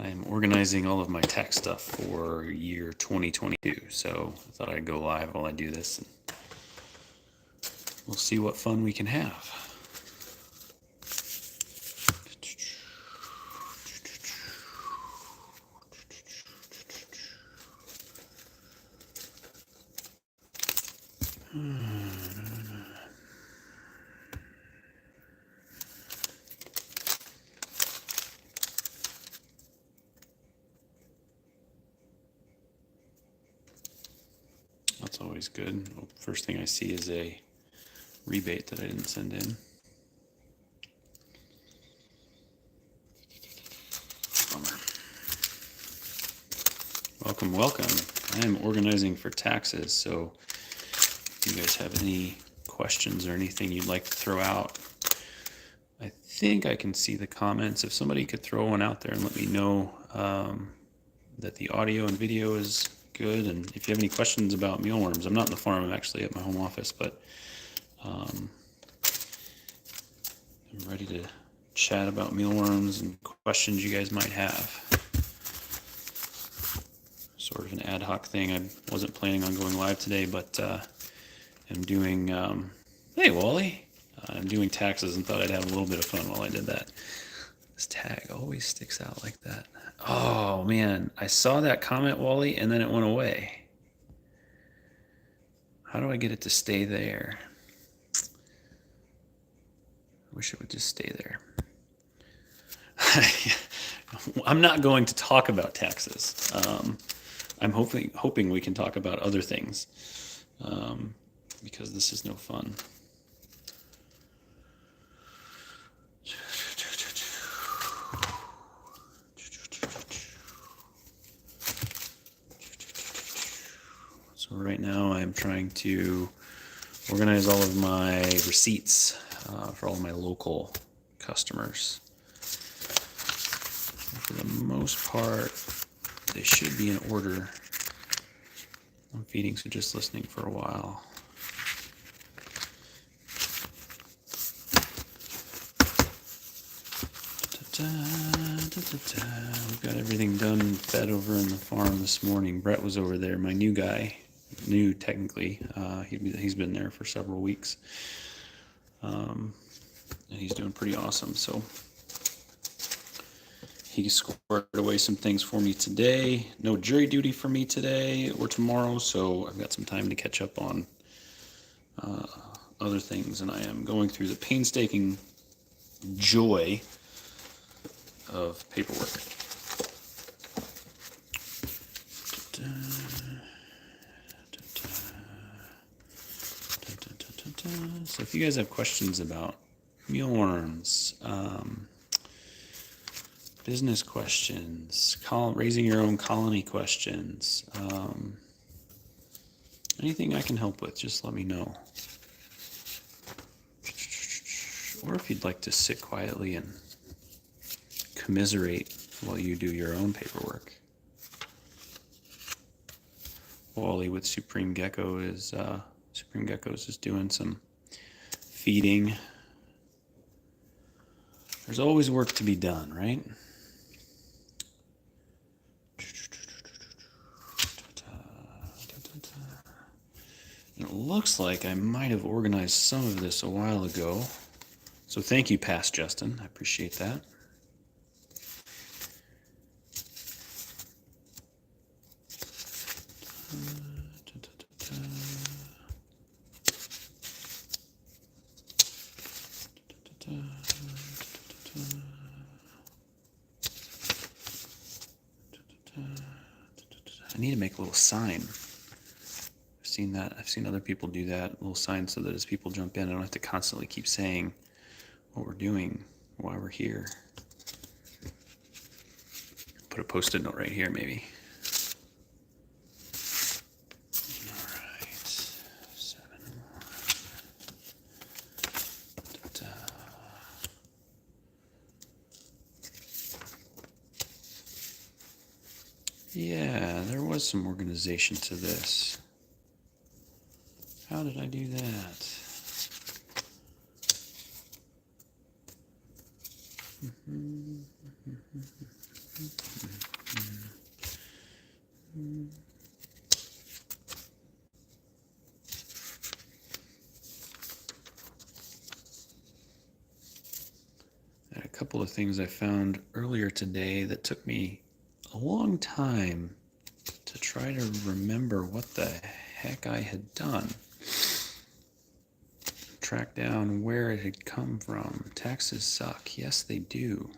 I am organizing all of my tax stuff for year 2022, so I thought I'd go live while I do this, and we'll see what fun we can have. That's always good. First thing I see is a rebate that I didn't send in. Bummer. Welcome, welcome. I am organizing for taxes, so if you guys have any questions or anything you'd like to throw out, I think I can see the comments. If somebody could throw one out there and let me know that the audio and video is good, and if you have any questions about mealworms, I'm not in the farm, I'm actually at my home office, but I'm ready to chat about mealworms and questions you guys might have. Sort of an ad hoc thing. I wasn't planning on going live today, but I'm doing, hey Wally, I'm doing taxes and thought I'd have a little bit of fun while I did that. This tag always sticks out like that. Oh man, I saw that comment, Wally, and then it went away. How do I get it to stay there? I wish it would just stay there. I'm not going to talk about taxes. I'm hoping we can talk about other things, because this is no fun. So right now I'm trying to organize all of my receipts for all of my local customers. For the most part, they should be in order. I'm feeding, so just listening for a while. We've got everything done and fed over in the farm this morning. Brett was over there, my new guy. New technically. He's been there for several weeks. And he's doing pretty awesome. So he squared away some things for me today. No jury duty for me today or tomorrow, so I've got some time to catch up on other things, and I am going through the painstaking joy of paperwork. So if you guys have questions about mealworms, business questions, raising your own colony questions, anything I can help with, just let me know. Or if you'd like to sit quietly and commiserate while you do your own paperwork. Wally with Supreme Geckos is doing some feeding. There's always work to be done, right? It looks like I might have organized some of this a while ago. So thank you, Past Justin. I appreciate that. I need to make a little sign. I've seen other people do that, a little sign, so that as people jump in, I don't have to constantly keep saying what we're doing while we're here. Put a post-it note right here, maybe. All right, 7. Yeah, there was some organization to this. How did I do that? couple of things I found earlier today that took me a long time to try to remember what the heck I had done. Track down where it had come from. Taxes suck. Yes, they do.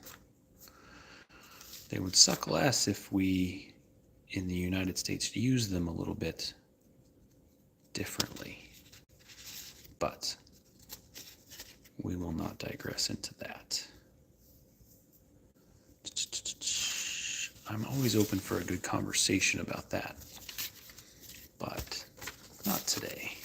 They would suck less if we, in the United States, use them a little bit differently. But we will not digress into that. I'm always open for a good conversation about that, but not today.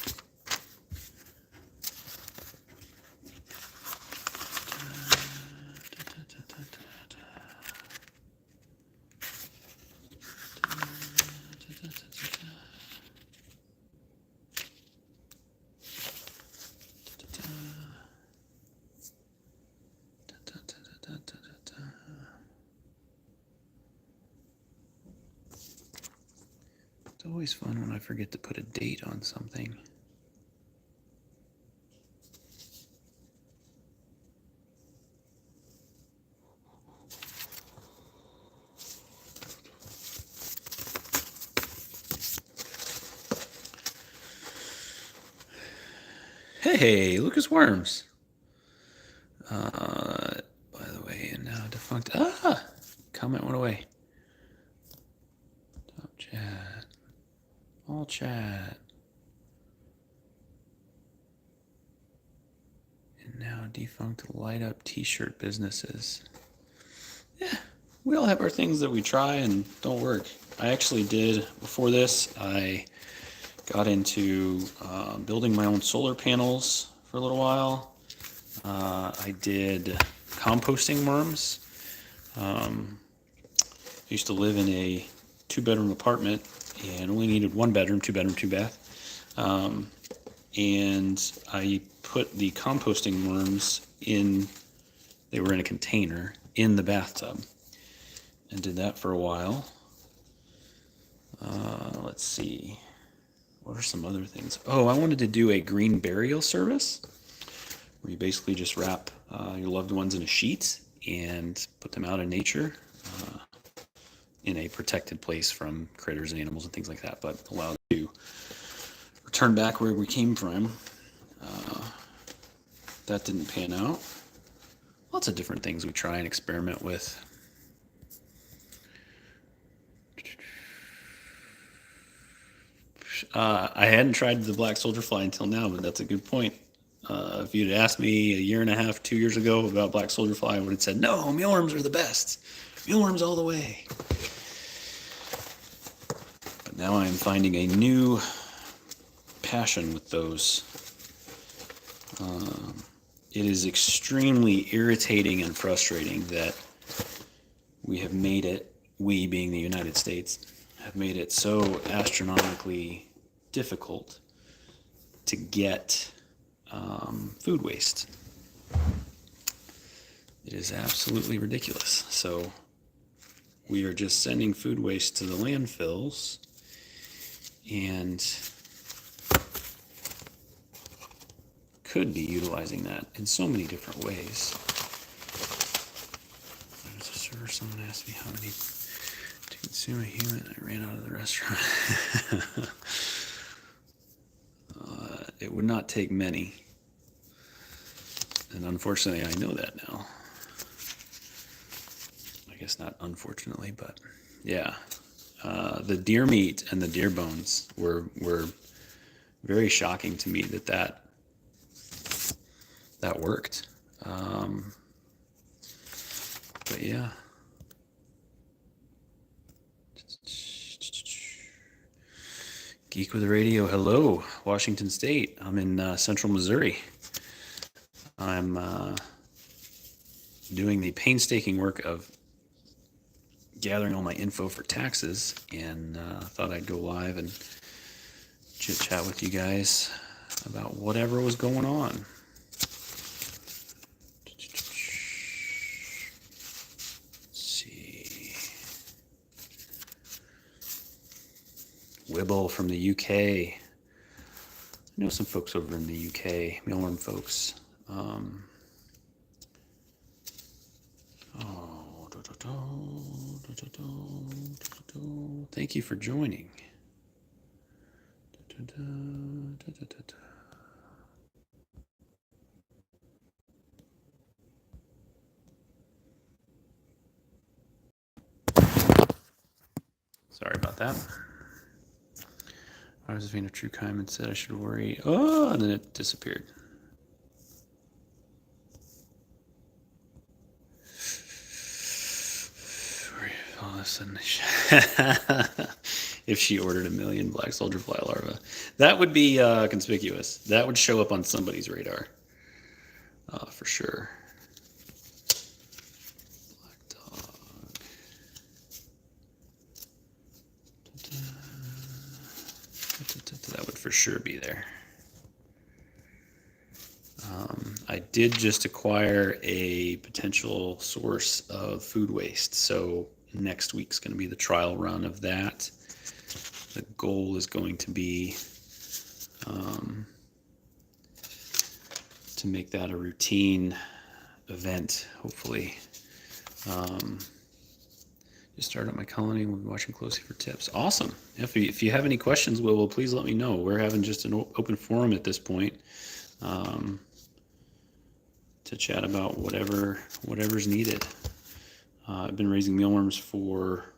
It's always fun when I forget to put a date on something. Hey, Lucas Worms. By the way, and now defunct. Comment went away. Top chat. All chat. And now defunct light up t-shirt businesses. Yeah, we all have our things that we try and don't work. I actually did, before this, I got into building my own solar panels for a little while. I did composting worms. I used to live in a 2-bedroom apartment and only needed 1 bedroom, 2 bedroom, 2 bath. And I put the composting worms in, they were in a container in the bathtub, and did that for a while. Let's see. What are some other things? Oh, I wanted to do a green burial service where you basically just wrap your loved ones in a sheet and put them out in nature in a protected place from critters and animals and things like that, but allow them to return back where we came from. That didn't pan out. Lots of different things we try and experiment with. I hadn't tried the black soldier fly until now, but that's a good point. If you'd asked me a year and a half, 2 years ago about black soldier fly, I would have said, no, mealworms are the best. Mealworms all the way. But now I'm finding a new passion with those. It is extremely irritating and frustrating that we have made it, we being the United States, have made it so astronomically difficult to get food waste. It is absolutely ridiculous. So we are just sending food waste to the landfills, and could be utilizing that in so many different ways. There's a server, someone asked me how many to consume a human. I ran out of the restaurant. It would not take many. And unfortunately, I know that now. I guess not unfortunately, but yeah. The deer meat and the deer bones were very shocking to me that worked. But yeah. Geek with the Radio. Hello, Washington State. I'm in central Missouri. I'm doing the painstaking work of gathering all my info for taxes, and thought I'd go live and chit chat with you guys about whatever was going on. Wibble from the UK. I know some folks over in the UK, Mealworm folks. Thank you for joining. Sorry about that. I was being a true crime and said I should worry. Oh, and then it disappeared. All of a sudden, if she ordered 1,000,000 black soldier fly larvae, that would be conspicuous. That would show up on somebody's radar, for sure. Black dog. That would for sure be there. I did just acquire a potential source of food waste, so next week's going to be the trial run of that. The goal is going to be to make that a routine event, hopefully. Just started up my colony. We'll be watching closely for tips. Awesome. If you have any questions, Will, please let me know. We're having just an open forum at this point to chat about whatever's needed. I've been raising mealworms for,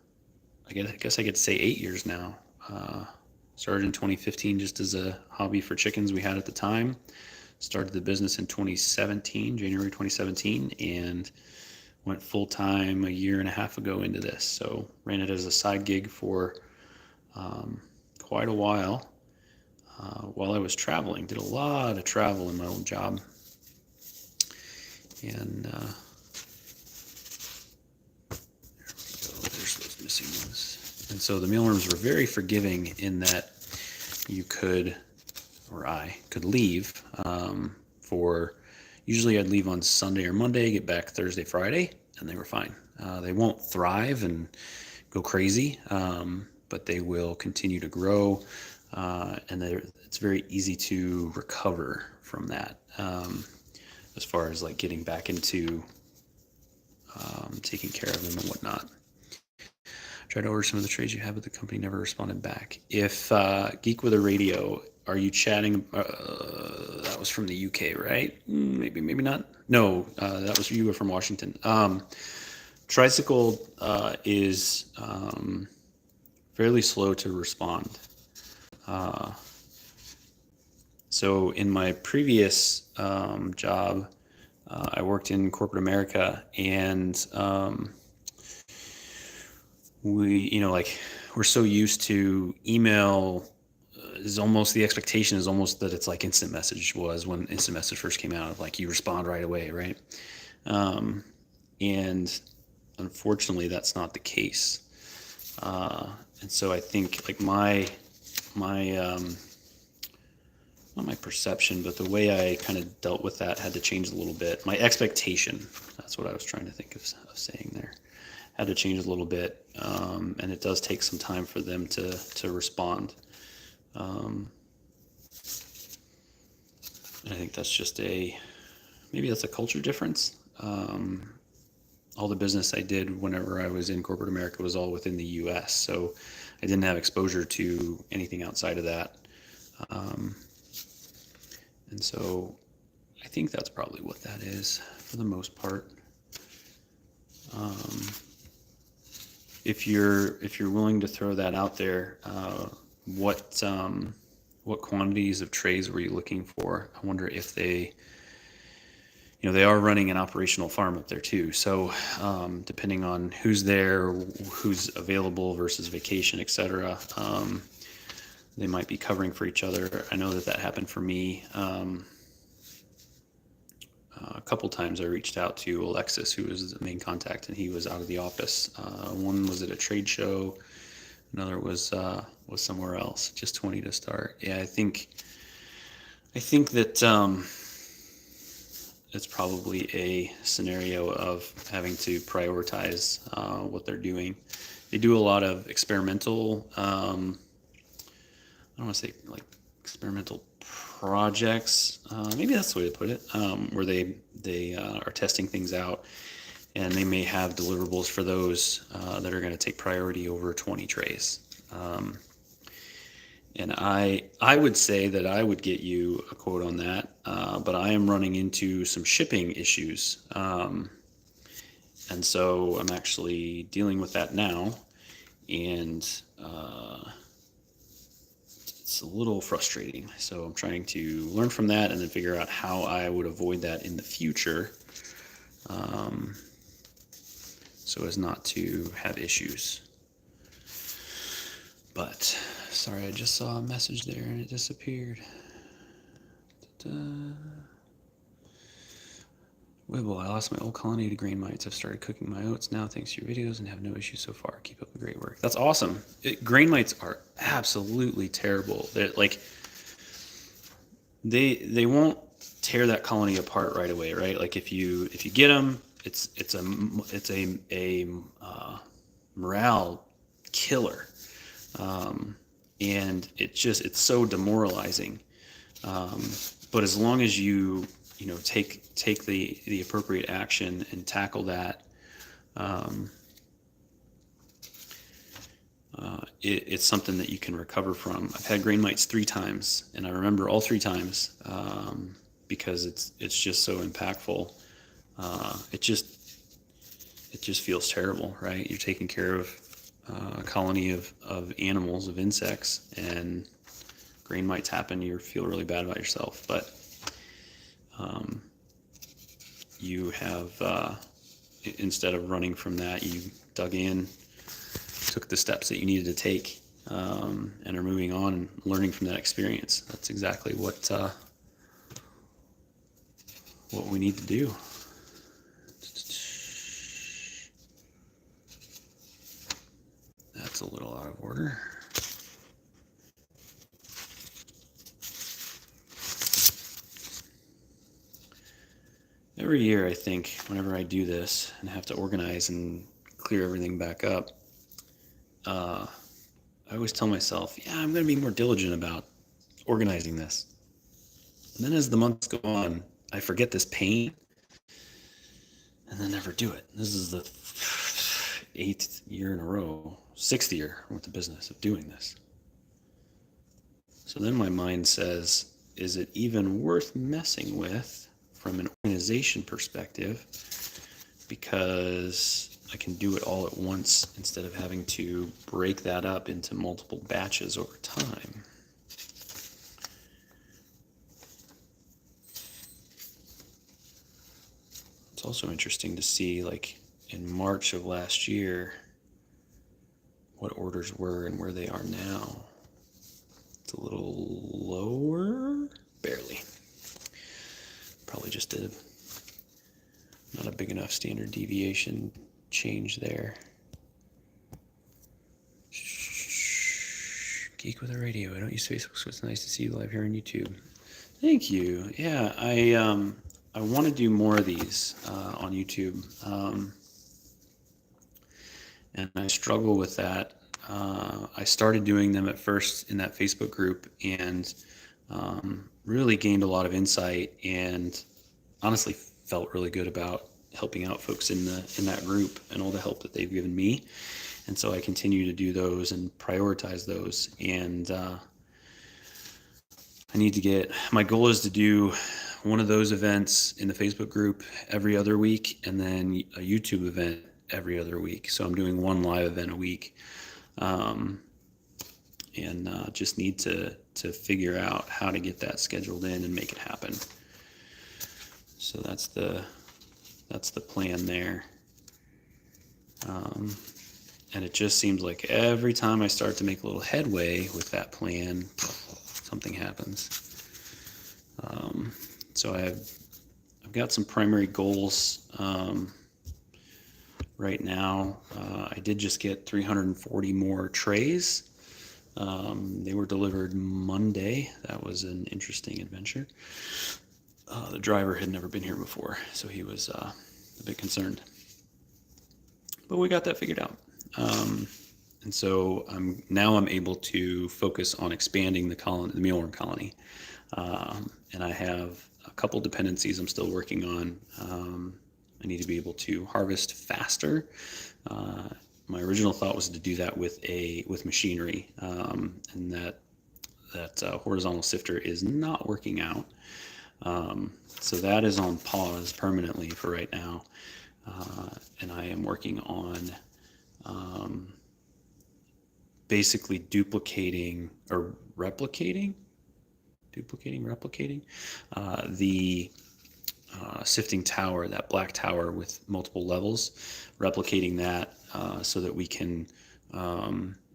I guess I get to say 8 years now. Started in 2015 just as a hobby for chickens we had at the time. Started the business in 2017, January 2017, and went full-time a year and a half ago into this. So ran it as a side gig for quite a while I was traveling. Did a lot of travel in my old job. And there we go. There's those missing ones. And so the mealworms were very forgiving in that you could, or I could leave for, usually I'd leave on Sunday or Monday, get back Thursday, Friday, and they were fine. They won't thrive and go crazy, but they will continue to grow, and it's very easy to recover from that. As far as like getting back into taking care of them and whatnot. Tried to order some of the trays you have, but the company never responded back. If Geek with a Radio, are you chatting? That was from the UK, right? Maybe not. No, that was, you were from Washington. Tricycle is fairly slow to respond. So in my previous job, I worked in corporate America, and we're so used to email. Is almost, the expectation is almost that it's like instant message was when instant message first came out, of like you respond right away, right? And unfortunately, that's not the case. And so I think like my not my perception, but the way I kind of dealt with that had to change a little bit. My expectation, that's what I was trying to think of saying there, had to change a little bit. And it does take some time for them to respond. And I think that's just maybe that's a culture difference. All the business I did whenever I was in corporate America was all within the US, so I didn't have exposure to anything outside of that. And so I think that's probably what that is for the most part. If you're willing to throw that out there, what quantities of trays were you looking for? I wonder if they are running an operational farm up there too. So depending on who's there, who's available versus vacation, etc., they might be covering for each other. I know that happened for me. A couple times I reached out to Alexis, who was the main contact, and he was out of the office. One was at a trade show. Another was somewhere else. Just 20 to start. Yeah, I think that it's probably a scenario of having to prioritize what they're doing. They do a lot of experimental. I don't want to say like experimental projects. Maybe that's the way to put it. Where they are testing things out, and they may have deliverables for those that are going to take priority over 20 trays. And I would say that I would get you a quote on that, but I am running into some shipping issues. And so I'm actually dealing with that now, and it's a little frustrating. So I'm trying to learn from that and then figure out how I would avoid that in the future, so as not to have issues. But sorry, I just saw a message there and it disappeared. Wibble, I lost my old colony to grain mites. I've started cooking my oats now thanks to your videos and have no issues so far. Keep up the great work. That's awesome. Grain mites are absolutely terrible. They're like, they won't tear that colony apart right away, right? Like if you get them, it's a morale killer, and it's so demoralizing. But as long as you take the appropriate action and tackle that, it's something that you can recover from. I've had grain mites 3 times, and I remember all 3 times, because it's just so impactful. It just feels terrible, right? You're taking care of a colony of animals, of insects, and grain mites happen. You feel really bad about yourself, but you have, instead of running from that, you dug in, took the steps that you needed to take, and are moving on and learning from that experience. That's exactly what we need to do. That's a little out of order. Every year, I think, whenever I do this and have to organize and clear everything back up, I always tell myself, yeah, I'm going to be more diligent about organizing this. And then as the months go on, I forget this pain and then never do it. This is the 8th year in a row, 6th year with the business of doing this. So then my mind says, is it even worth messing with from an organization perspective? Because I can do it all at once instead of having to break that up into multiple batches over time. It's also interesting to see, like, in March of last year, what orders were and where they are now. It's a little lower, barely. Probably just not a big enough standard deviation change there. Geek with a radio. I don't use Facebook, so it's nice to see you live here on YouTube. Thank you. Yeah, I want to do more of these on YouTube, and I struggle with that. I started doing them at first in that Facebook group, and really gained a lot of insight, and honestly felt really good about helping out folks in that group and all the help that they've given me. And so I continue to do those and prioritize those. And my goal is to do one of those events in the Facebook group every other week, and then a YouTube event every other week. So I'm doing one live event a week, and just need to figure out how to get that scheduled in and make it happen. So that's the plan there. And it just seems like every time I start to make a little headway with that plan, something happens. So I've got some primary goals right now. I did just get 340 more trays. They were delivered Monday. That was an interesting adventure. The driver had never been here before, so he was a bit concerned. But we got that figured out. And so I'm able to focus on expanding the mealworm colony. And I have a couple dependencies I'm still working on. I need to be able to harvest faster. My original thought was to do that with machinery, and that horizontal sifter is not working out. So that is on pause permanently for right now, and I am working on basically replicating the sifting tower, that black tower with multiple levels, replicating that so that we can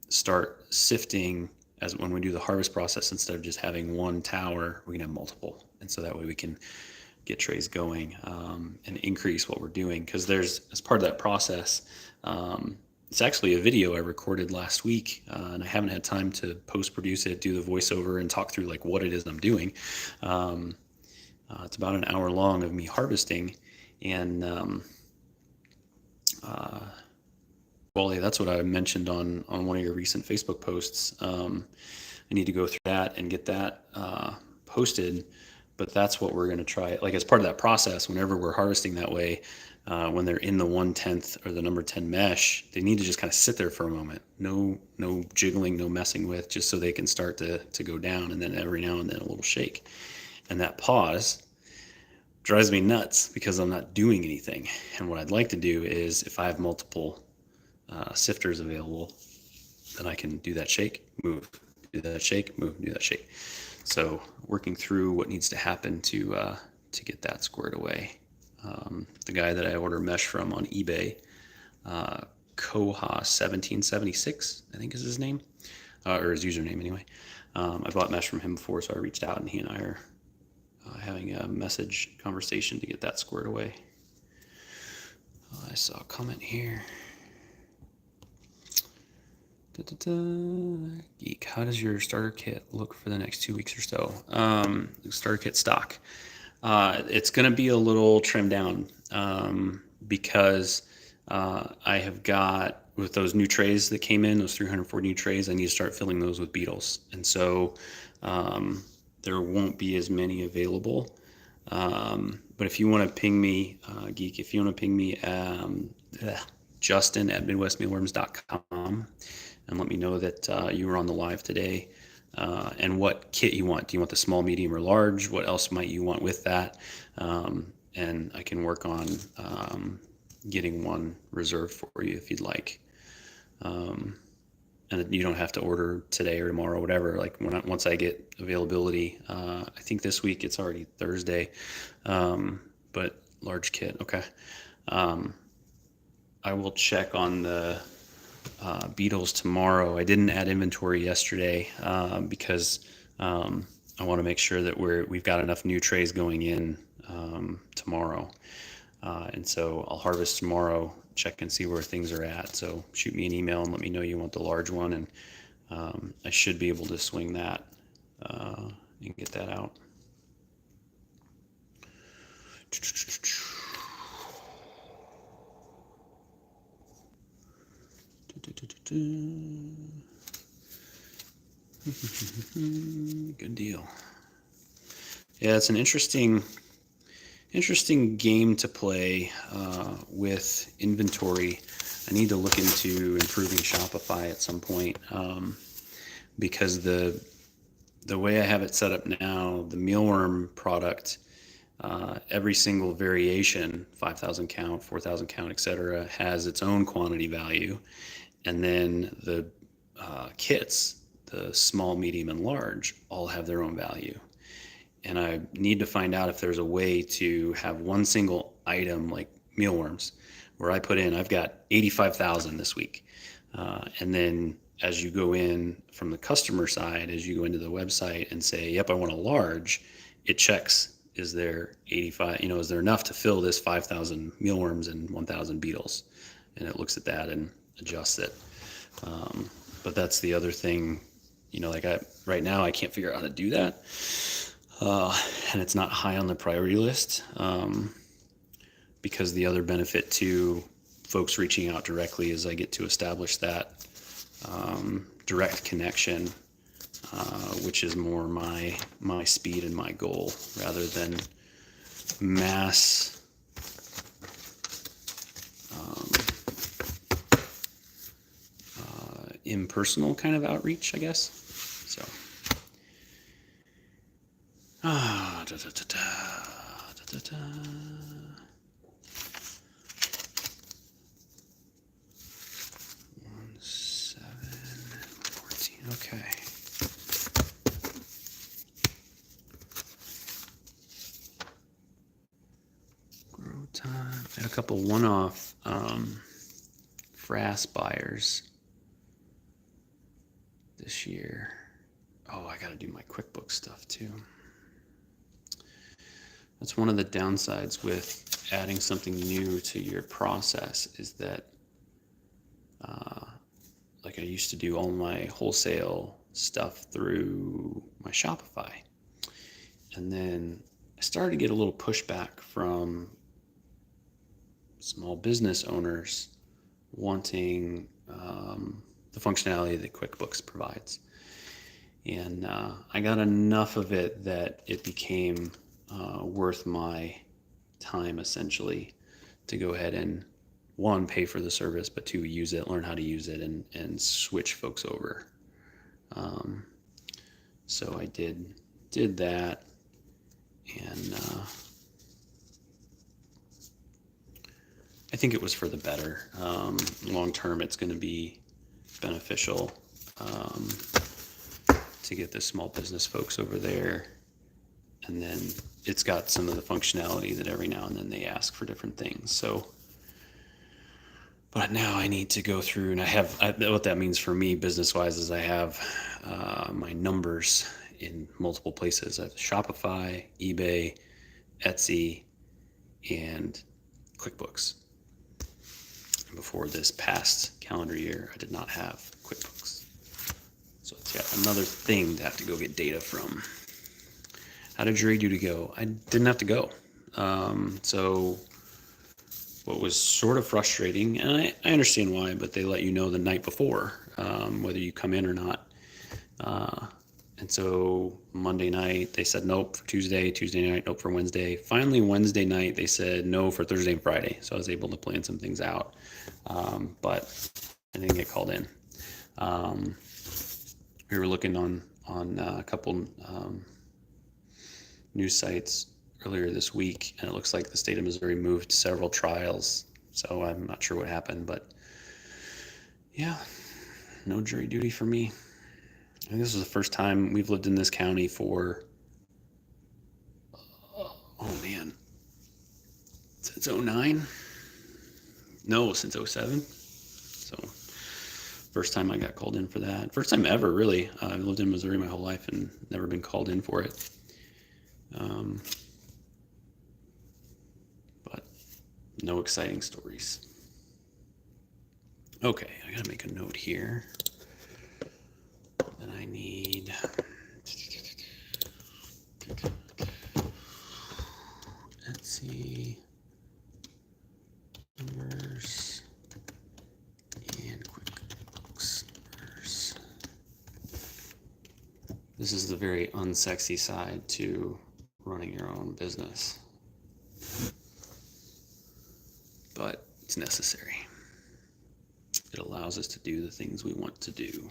start sifting as when we do the harvest process. Instead of just having one tower, we can have multiple, and so that way we can get trays going and increase what we're doing. Because there's, as part of that process, it's actually a video I recorded last week, and I haven't had time to post-produce it, do the voiceover, and talk through like what it is I'm doing. It's about an hour long of me harvesting, and Wally, that's what I mentioned on one of your recent Facebook posts. I need to go through that and get that posted, but that's what we're going to try. Like, as part of that process, whenever we're harvesting that way, when they're in the 1/10 or the number 10 mesh, they need to just kind of sit there for a moment. No jiggling, no messing with, just so they can start to go down, and then every now and then a little shake. And that pause drives me nuts because I'm not doing anything. And what I'd like to do is, if I have multiple sifters available, then I can do that shake, move, do that shake, move, do that shake. So working through what needs to happen to get that squared away. The guy that I order mesh from on eBay, Koha1776, I think is his name, or his username anyway. I bought mesh from him before, so I reached out, and he and I are having a message conversation to get that squared away. I saw a comment here. Geek, how does your starter kit look for the next 2 weeks or so? Starter kit stock. It's going to be a little trimmed down because I have got, with those new trays that came in, those 340 new trays, I need to start filling those with beetles. And so there won't be as many available. But if you want to ping me, Geek, if you want to ping me, Justin at MidwestMealworms.com, and let me know that you were on the live today, and what kit you want. Do you want the small, medium, or large? What else might you want with that? And I can work on getting one reserved for you if you'd like. And you don't have to order today or tomorrow, whatever. Like, once I get availability, I think this week it's already Thursday, but large kit, okay. I will check on the beetles tomorrow. I didn't add inventory yesterday because I want to make sure that we've got enough new trays going in tomorrow, and so I'll harvest tomorrow, check and see where things are at. So shoot me an email and let me know you want the large one, and I should be able to swing that and get that out. Good deal. Yeah, it's an interesting game to play with inventory. I need to look into improving Shopify at some point because the way I have it set up now, the mealworm product, every single variation, 5,000 count, 4,000 count, etc., has its own quantity value. And then the kits, the small, medium, and large, all have their own value. And I need to find out if there's a way to have one single item like mealworms, where I put in, I've got 85,000 this week. And then as you go in from the customer side, as you go into the website and say, yep, I want a large, it checks, is there 85, is there enough to fill this 5,000 mealworms and 1,000 beetles? And it looks at that and adjusts it. But that's the other thing, right now I can't figure out how to do that. And it's not high on the priority list because the other benefit to folks reaching out directly is I get to establish that direct connection, which is more my speed and my goal, rather than mass impersonal kind of outreach, I guess. So, da, da, da, da, da, da. 7:14. Okay. Grow time. Had a couple one-off frass buyers this year. Oh, I got to do my QuickBooks stuff too. That's one of the downsides with adding something new to your process is that, like I used to do all my wholesale stuff through my Shopify. And then I started to get a little pushback from small business owners wanting the functionality that QuickBooks provides. And I got enough of it that it became worth my time, essentially, to go ahead and, one, pay for the service, but two, use it, learn how to use it, and switch folks over. So I did that, and I think it was for the better. Long term, it's going to be beneficial to get the small business folks over there. And then it's got some of the functionality that every now and then they ask for different things. So, but now I need to go through, and what that means for me business-wise is I have my numbers in multiple places. I have Shopify, eBay, Etsy, and QuickBooks. Before this past calendar year, I did not have QuickBooks. So it's yet another thing to have to go get data from. How did jury duty go? I didn't have to go. So what was sort of frustrating, and I understand why, but they let you know the night before whether you come in or not. And so Monday night, they said nope for Tuesday night, nope for Wednesday. Finally, Wednesday night, they said no for Thursday and Friday. So I was able to plan some things out, but I didn't get called in. We were looking on a couple news sites earlier this week, and it looks like the state of Missouri moved several trials. So I'm not sure what happened, but yeah, no jury duty for me. I think this was the first time we've lived in this county for, oh man, since 2009? No, since 2007. So first time I got called in for that. First time ever, really. I've lived in Missouri my whole life and never been called in for it. But no exciting stories. Okay, I gotta make a note here. Then I need Etsy numbers and QuickBooks numbers. This is the very unsexy side to running your own business, but it's necessary. It allows us to do the things we want to do.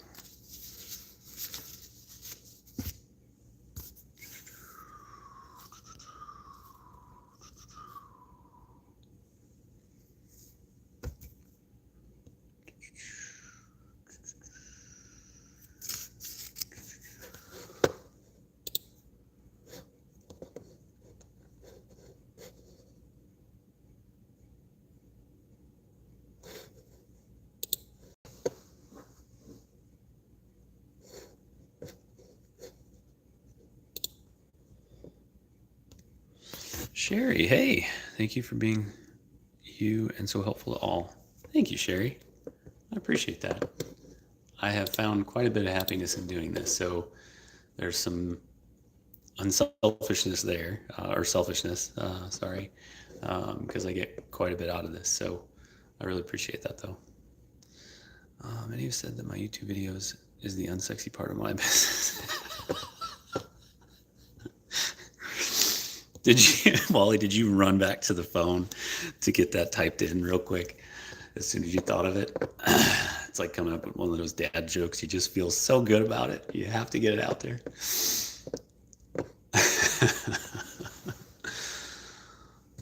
Sherry, hey, thank you for being you and so helpful to all. Thank you, Sherry. I appreciate that. I have found quite a bit of happiness in doing this. So there's some unselfishness there, or selfishness, sorry, because I get quite a bit out of this. So I really appreciate that, though. Many have said that my YouTube videos is the unsexy part of my business. Wally, did you run back to the phone to get that typed in real quick as soon as you thought of it? It's like coming up with one of those dad jokes. You just feel so good about it. You have to get it out there.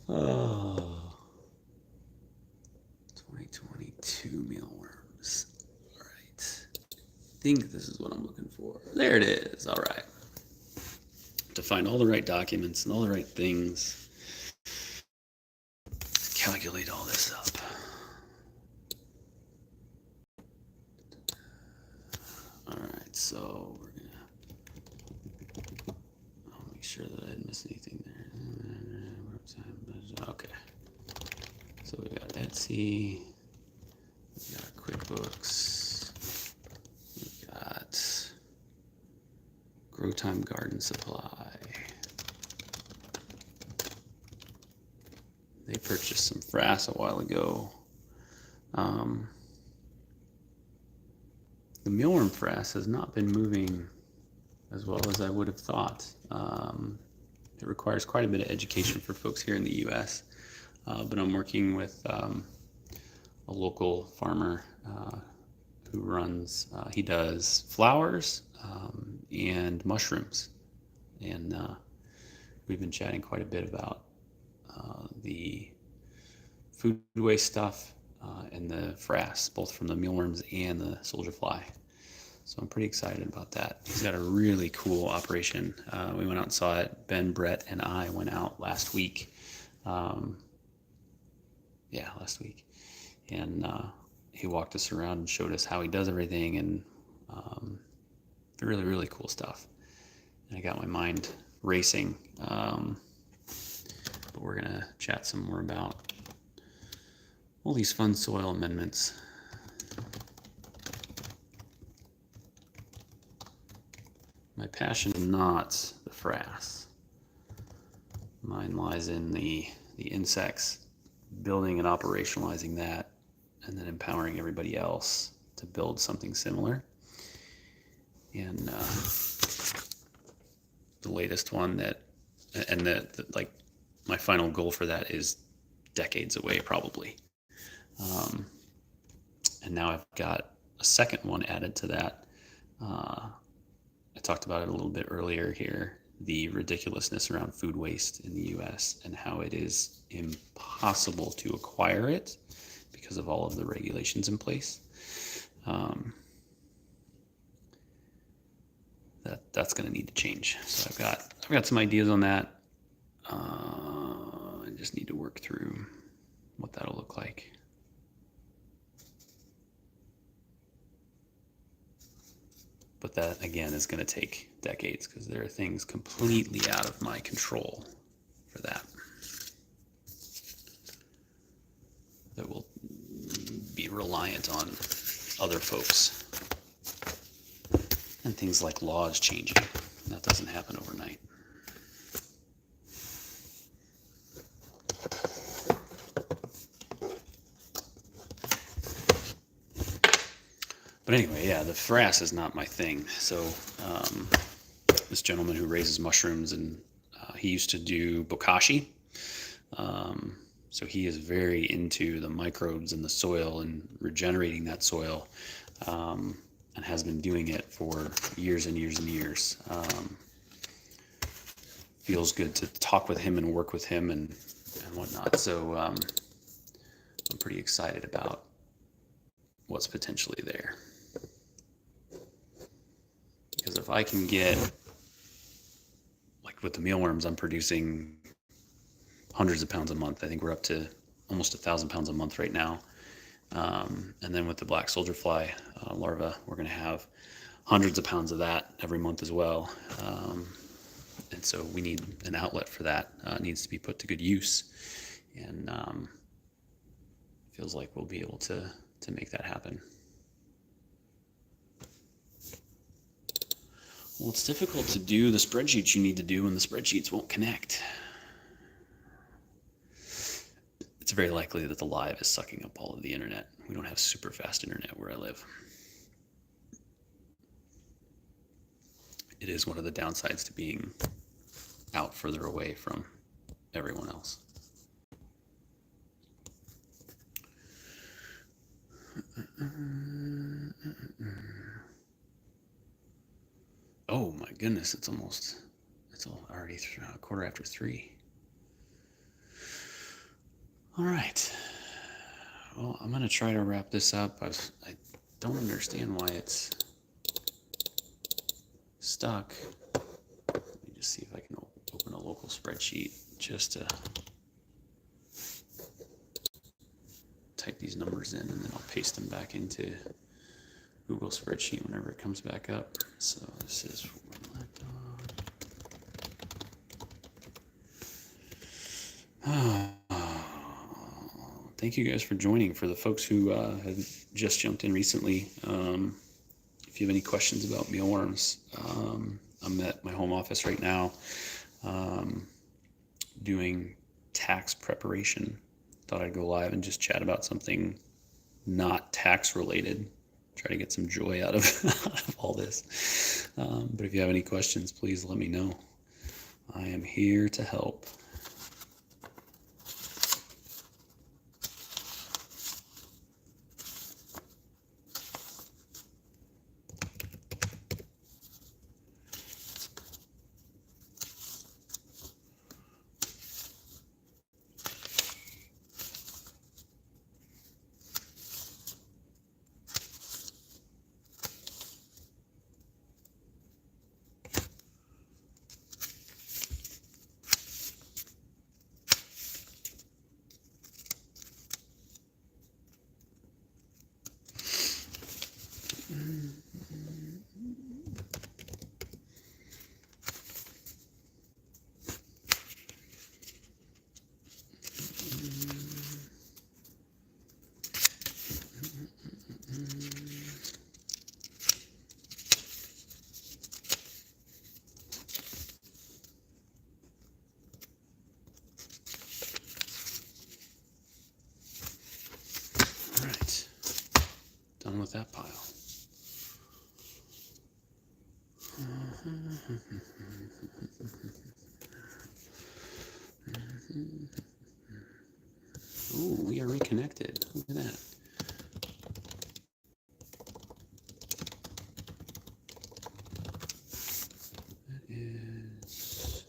Oh, 2022 mealworms. All right. I think this is what I'm looking for. There it is. All right. To find all the right documents and all the right things. Calculate all this up. All right, so we're gonna. I'll make sure that I didn't miss anything there. Okay. So we got Etsy. We got QuickBooks. We got Grow Time Garden Supply. They purchased some frass a while ago. The mealworm frass has not been moving as well as I would have thought. It requires quite a bit of education for folks here in the U.S., but I'm working with a local farmer who runs, he does flowers and mushrooms, and we've been chatting quite a bit about the food waste stuff and the frass, both from the mealworms and the soldier fly. So I'm pretty excited about that. He's got a really cool operation. We went out and saw it. Ben, Brett, and I went out last week. Last week. And he walked us around and showed us how he does everything, and really, really cool stuff. And I got my mind racing. But we're going to chat some more about all these fun soil amendments. My passion is not the frass. Mine lies in the insects, building and operationalizing that, and then empowering everybody else to build something similar. And the latest one like my final goal for that is decades away probably. And now I've got a second one added to that. I talked about it a little bit earlier here, the ridiculousness around food waste in the U.S. and how it is impossible to acquire it because of all of the regulations in place. That's going to need to change. So I've got some ideas on that. I just need to work through what that'll look like. But that, again, is going to take decades because there are things completely out of my control for that will be reliant on other folks. And things like laws changing. That doesn't happen overnight. But anyway, yeah, the frass is not my thing. So this gentleman who raises mushrooms, and he used to do bokashi. So he is very into the microbes in the soil and regenerating that soil, and has been doing it for years and years and years. Feels good to talk with him and work with him and whatnot. So I'm pretty excited about what's potentially there. Because if I can get, like with the mealworms, I'm producing hundreds of pounds a month. I think we're up to almost 1,000 pounds a month right now. And then with the black soldier fly larva, we're going to have hundreds of pounds of that every month as well. And so we need an outlet for that. It needs to be put to good use. And feels like we'll be able to make that happen. Well, it's difficult to do the spreadsheets you need to do when the spreadsheets won't connect. It's very likely that the live is sucking up all of the internet. We don't have super fast internet where I live. It is one of the downsides to being out further away from everyone else. goodness, it's already 3:15. All right. Well, I'm going to try to wrap this up. I don't understand why it's stuck. Let me just see if I can open a local spreadsheet just to type these numbers in, and then I'll paste them back into Google spreadsheet whenever it comes back up. So this is thank you guys for joining. For the folks who have just jumped in recently, if you have any questions about mealworms, I'm at my home office right now doing tax preparation. Thought I'd go live and just chat about something not tax related. Try to get some joy out of, out of all this. But if you have any questions, please let me know. I am here to help. All right, done with that pile. Oh, we are reconnected. Look at that. That is...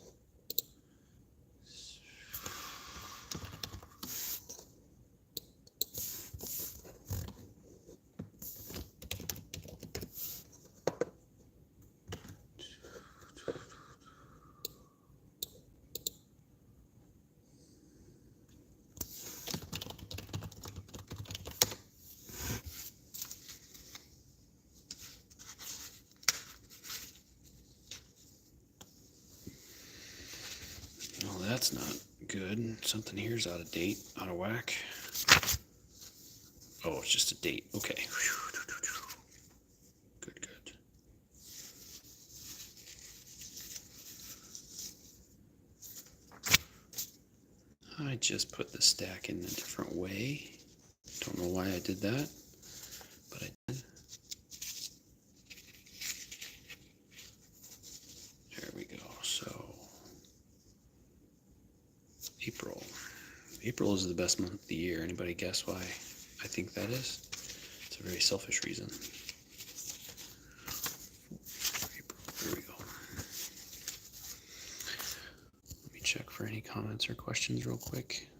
Well, that's not good. Something here's out of date, out of whack. Oh, it's just a date. Okay. Good, good. I just put the stack in a different way. Don't know why I did that, but I did. There we go. So, April. April is the best month of the year. Anybody guess why I think that is? It's a very selfish reason. April. There we go. Let me check for any comments or questions real quick.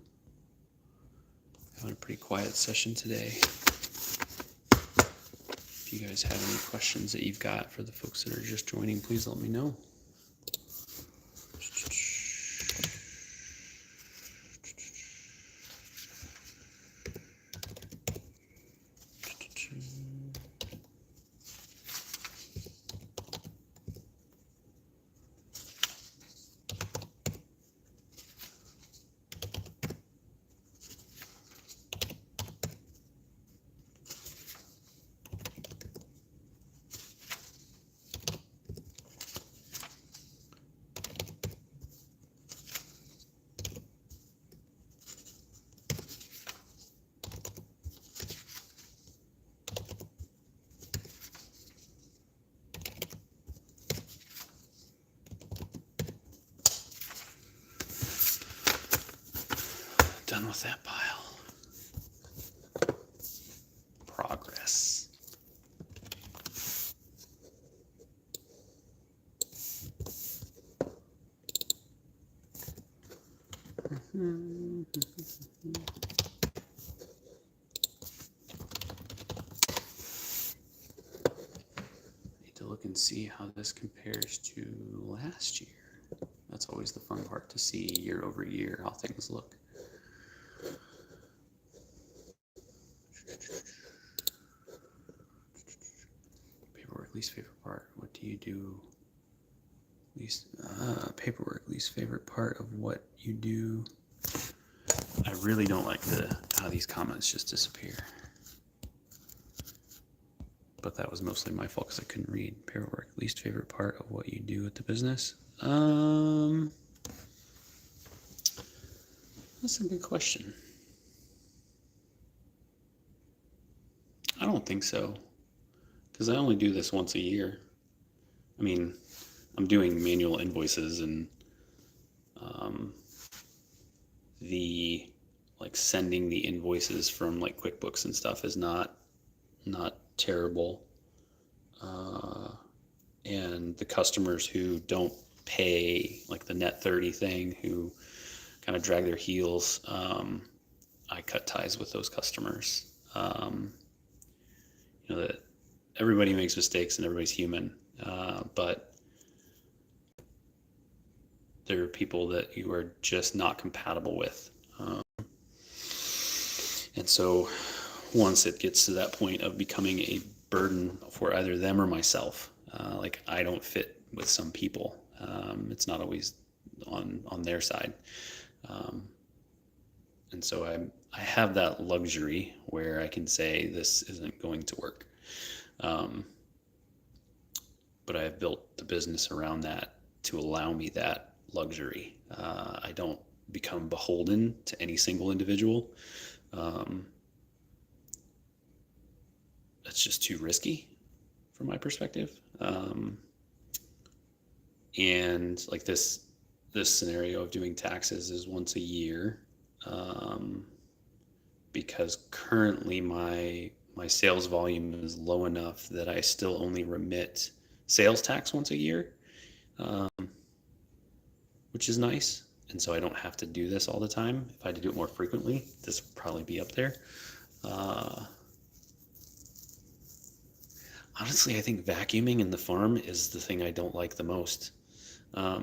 Having a pretty quiet session today. If you guys have any questions that you've got for the folks that are just joining, please let me know. Done with that pile. Progress. Need to look and see how this compares to last year. That's always the fun part, to see year over year how things look. Paperwork, least favorite part. What do you do? Paperwork, least favorite part of what you do. I really don't like how these comments just disappear. But that was mostly my fault because I couldn't read. Paperwork, least favorite part of what you do at the business. That's a good question. I don't think so, because I only do this once a year. I mean, I'm doing manual invoices, and the sending the invoices from QuickBooks and stuff is not terrible. And the customers who don't pay, the net 30 thing, who kind of drag their heels, I cut ties with those customers. That everybody makes mistakes and everybody's human, but there are people that you are just not compatible with. And so once it gets to that point of becoming a burden for either them or myself, I don't fit with some people. It's not always on their side. And so I have that luxury where I can say this isn't going to work. But I have built the business around that to allow me that luxury. I don't become beholden to any single individual. That's just too risky from my perspective. And this scenario of doing taxes is once a year, because currently my sales volume is low enough that I still only remit sales tax once a year, which is nice. And so I don't have to do this all the time. If I had to do it more frequently, this would probably be up there. Honestly, I think vacuuming in the farm is the thing I don't like the most. I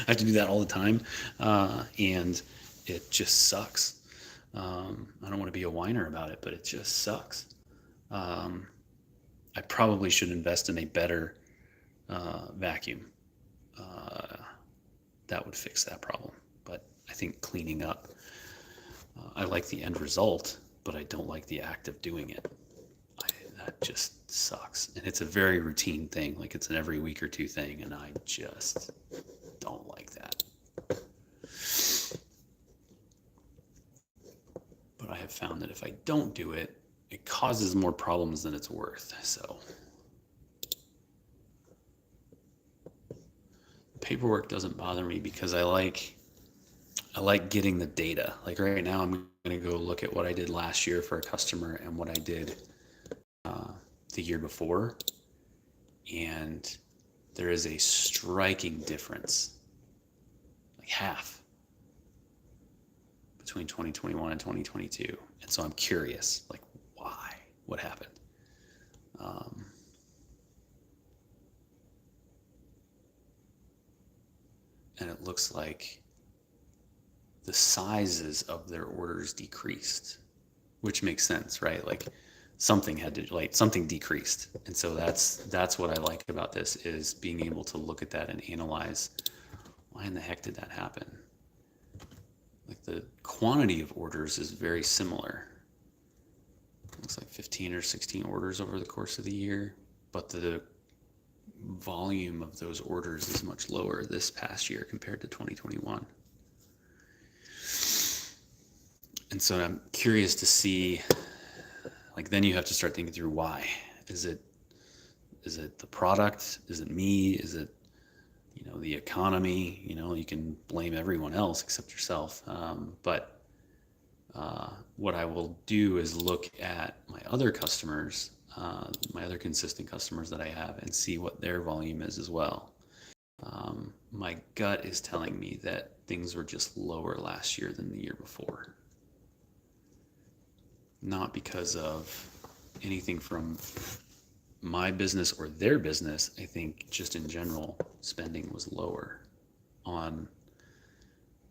have to do that all the time, and it just sucks. I don't want to be a whiner about it, but it just sucks. I probably should invest in a better vacuum. That would fix that problem. But I think cleaning up, I like the end result, but I don't like the act of doing it. That just sucks. And it's a very routine thing. It's an every week or two thing, and I just don't like that. But I have found that if I don't do it, it causes more problems than it's worth. So paperwork doesn't bother me because I like getting the data. Right now, I'm going to go look at what I did last year for a customer and what I did the year before, and there is a striking difference, half, between 2021 and 2022. And so I'm curious, why? What happened? And it looks like the sizes of their orders decreased, which makes sense, right? Something had to, something decreased. And so that's what I like about this, is being able to look at that and analyze, why in the heck did that happen? The quantity of orders is very similar. It looks like 15 or 16 orders over the course of the year, but the volume of those orders is much lower this past year compared to 2021. And so I'm curious to see, then you have to start thinking through why. Is it the product? Is it me? Is it, the economy? You can blame everyone else except yourself. But what I will do is look at my other customers, my other consistent customers that I have, and see what their volume is as well. My gut is telling me that things were just lower last year than the year before. Not because of anything from my business or their business. I think just in general, spending was lower on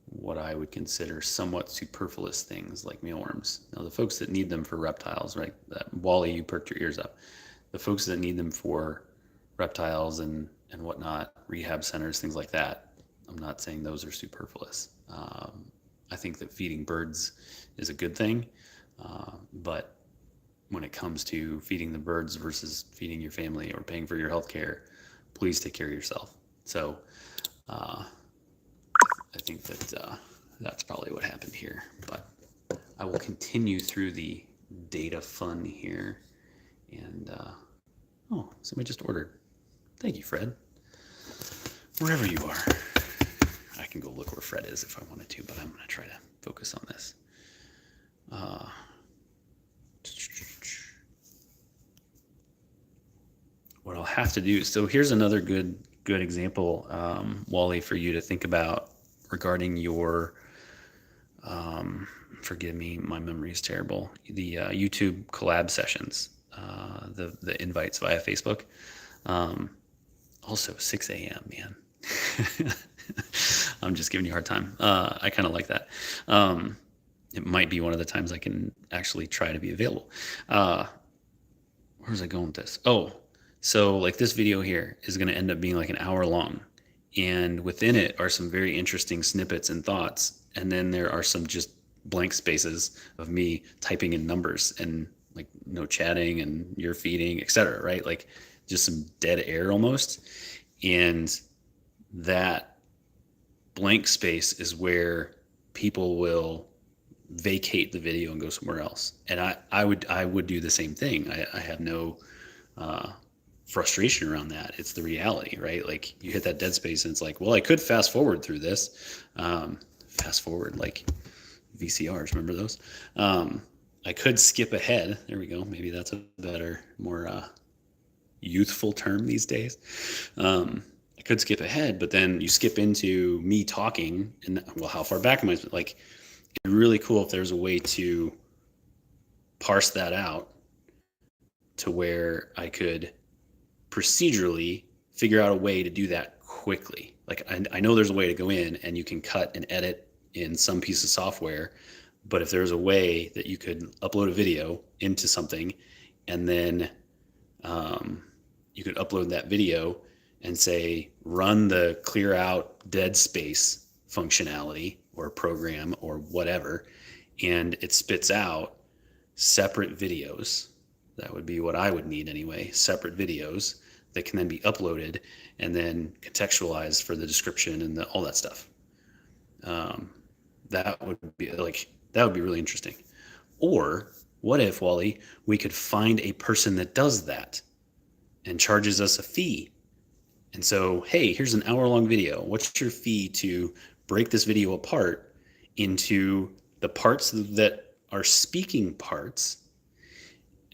what I would consider somewhat superfluous things like mealworms. Now, the folks that need them for reptiles, right? Wally, you perked your ears up. The folks that need them for reptiles and whatnot, rehab centers, things like that, I'm not saying those are superfluous. I think that feeding birds is a good thing, but when it comes to feeding the birds versus feeding your family or paying for your health care, please take care of yourself. So I think that that's probably what happened here. But I will continue through the data fun here. And, oh, somebody just ordered. Thank you, Fred. Wherever you are. I can go look where Fred is if I wanted to, but I'm going to try to focus on this. What I'll have to do, so here's another good example, Wally, for you to think about regarding your, forgive me, my memory is terrible, the YouTube collab sessions, the invites via Facebook. Also 6 a.m., man. I'm just giving you a hard time. I kind of like that. It might be one of the times I can actually try to be available. Where was I going with this? Oh, so like this video here is going to end up being like an hour long. And within it are some very interesting snippets and thoughts. And then there are some just blank spaces of me typing in numbers and like no chatting and you're feeding, etc. Right? Like just some dead air almost. And that blank space is where people will vacate the video and go somewhere else. And I would do the same thing. I have no frustration around that. It's the reality, right? Like you hit that dead space and it's like, well, I could fast forward through this. Fast forward like VCRs, remember those? I could skip ahead. There we go. Maybe that's a better, more youthful term these days. I could skip ahead, but then you skip into me talking and, well, how far back am I? Like, it'd be really cool if there's a way to parse that out to where I could procedurally figure out a way to do that quickly. Like I know there's a way to go in and you can cut and edit in some piece of software, but if there's a way that you could upload a video into something and then you could upload that video and say, run the clear out dead space functionality or program or whatever, and it spits out separate videos. That would be what I would need anyway, separate videos that can then be uploaded and then contextualized for the description and all that stuff. That would be really interesting. Or what if, Wally, we could find a person that does that and charges us a fee? And so, hey, here's an hour-long video. What's your fee to break this video apart into the parts that are speaking parts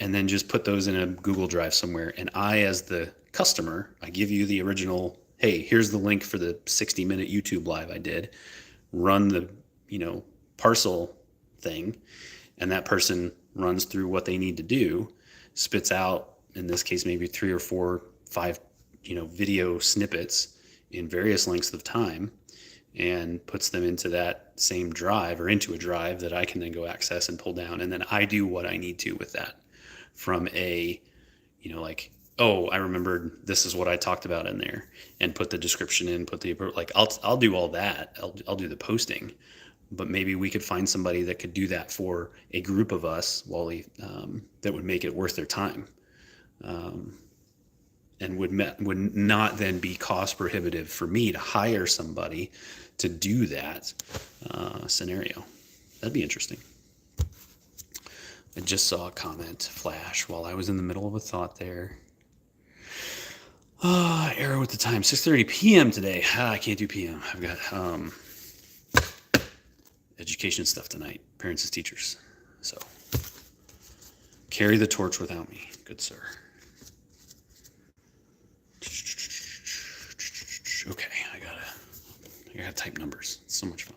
and then just put those in a Google Drive somewhere? And I, as the customer, I give you the original, hey, here's the link for the 60-minute YouTube live I did. Run the, parcel thing. And that person runs through what they need to do, spits out, in this case, maybe 3 or 4, 5, video snippets in various lengths of time and puts them into that same drive or into a drive that I can then go access and pull down. And then I do what I need to with that from a, like, oh, I remembered this is what I talked about in there and put the description in, I'll do all that. I'll do the posting, but maybe we could find somebody that could do that for a group of us, Wally, that would make it worth their time. And would not then be cost prohibitive for me to hire somebody to do that scenario. That'd be interesting. I just saw a comment flash while I was in the middle of a thought there. Error with the time, 6:30 p.m. today. I can't do p.m. I've got education stuff tonight, parents as teachers. So carry the torch without me, good sir. Okay, I gotta type numbers. It's so much fun.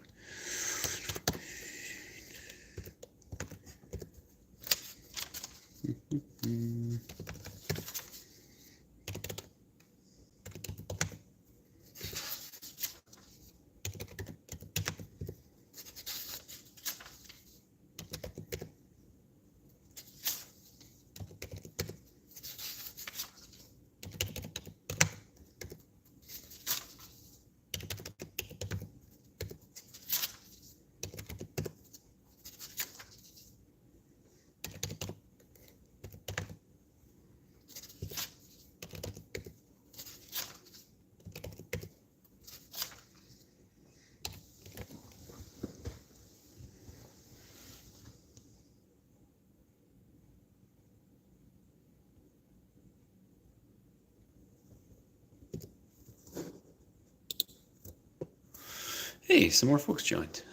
Hey, some more folks joined.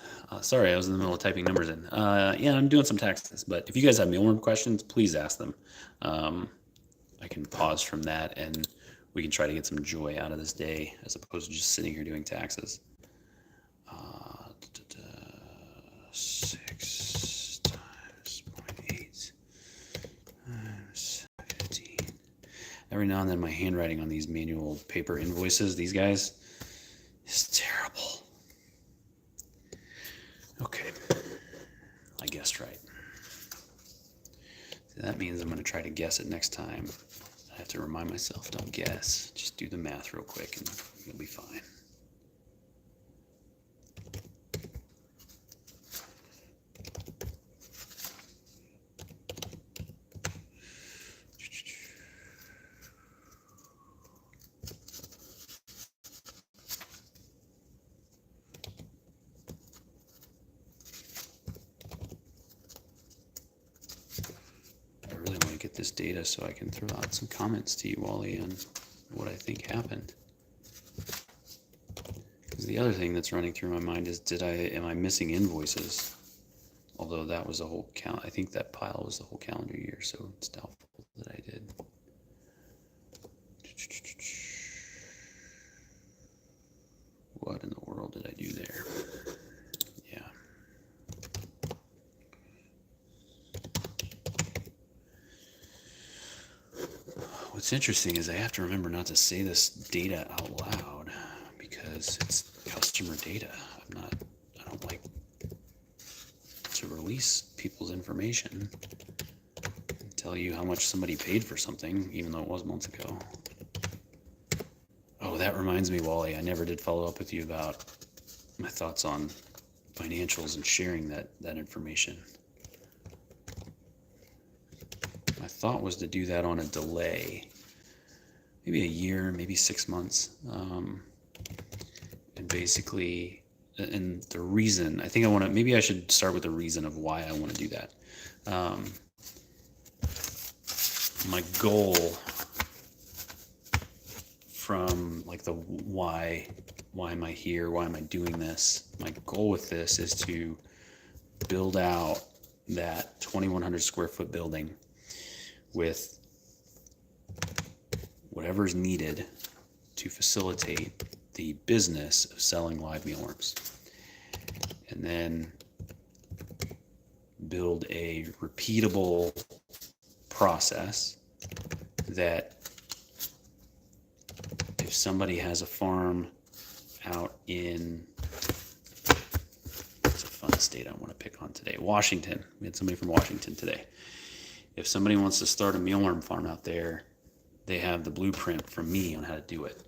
Sorry, I was in the middle of typing numbers in. Yeah, I'm doing some taxes, but if you guys have mealworm questions, please ask them. I can pause from that and we can try to get some joy out of this day as opposed to just sitting here doing taxes. 6 times 0.8 times 15. Every now and then my handwriting on these manual paper invoices, these guys, is terrible. Okay, I guessed right. So that means I'm going to try to guess it next time. I have to remind myself, don't guess. Just do the math real quick and you'll be fine. Get this data so I can throw out some comments to you, Wally, on what I think happened. Because the other thing that's running through my mind is, am I missing invoices? Although that was a whole count. I think that pile was the whole calendar year, so it's doubtful that I did. What in the world did I do there? Yeah. What's interesting is I have to remember not to say this data out loud because it's customer data. I don't like to release people's information and tell you how much somebody paid for something, even though it was months ago. Oh, that reminds me, Wally, I never did follow up with you about my thoughts on financials and sharing that information. My thought was to do that on a delay, maybe a year, maybe 6 months. And basically, and the reason, I think maybe I should start with the reason of why I want to do that. My goal from like the why am I here? Why am I doing this? My goal with this is to build out that 2,100 square foot building with whatever's needed to facilitate the business of selling live mealworms. And then build a repeatable process that if somebody has a farm out in, it's a fun state I want to pick on today, Washington. We had somebody from Washington today. If somebody wants to start a mealworm farm out there, they have the blueprint from me on how to do it.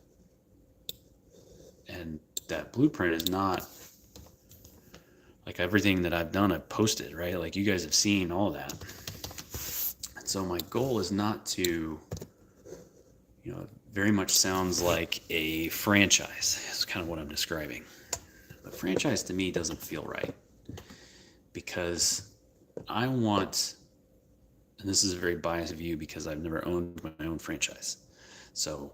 And that blueprint is not like everything that I've done, I've posted, right? Like you guys have seen all of that. And so my goal is not to, it very much sounds like a franchise. That's kind of what I'm describing. But franchise to me doesn't feel right because I want, and this is a very biased view because I've never owned my own franchise. So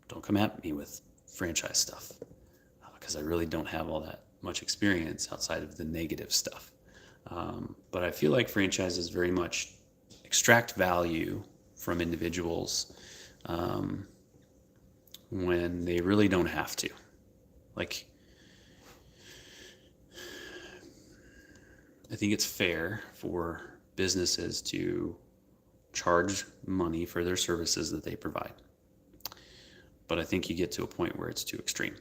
don't come at me with franchise stuff because I really don't have all that much experience outside of the negative stuff. But I feel like franchises very much extract value from individuals when they really don't have to. Like, I think it's fair for businesses to charge money for their services that they provide. But I think you get to a point where it's too extreme.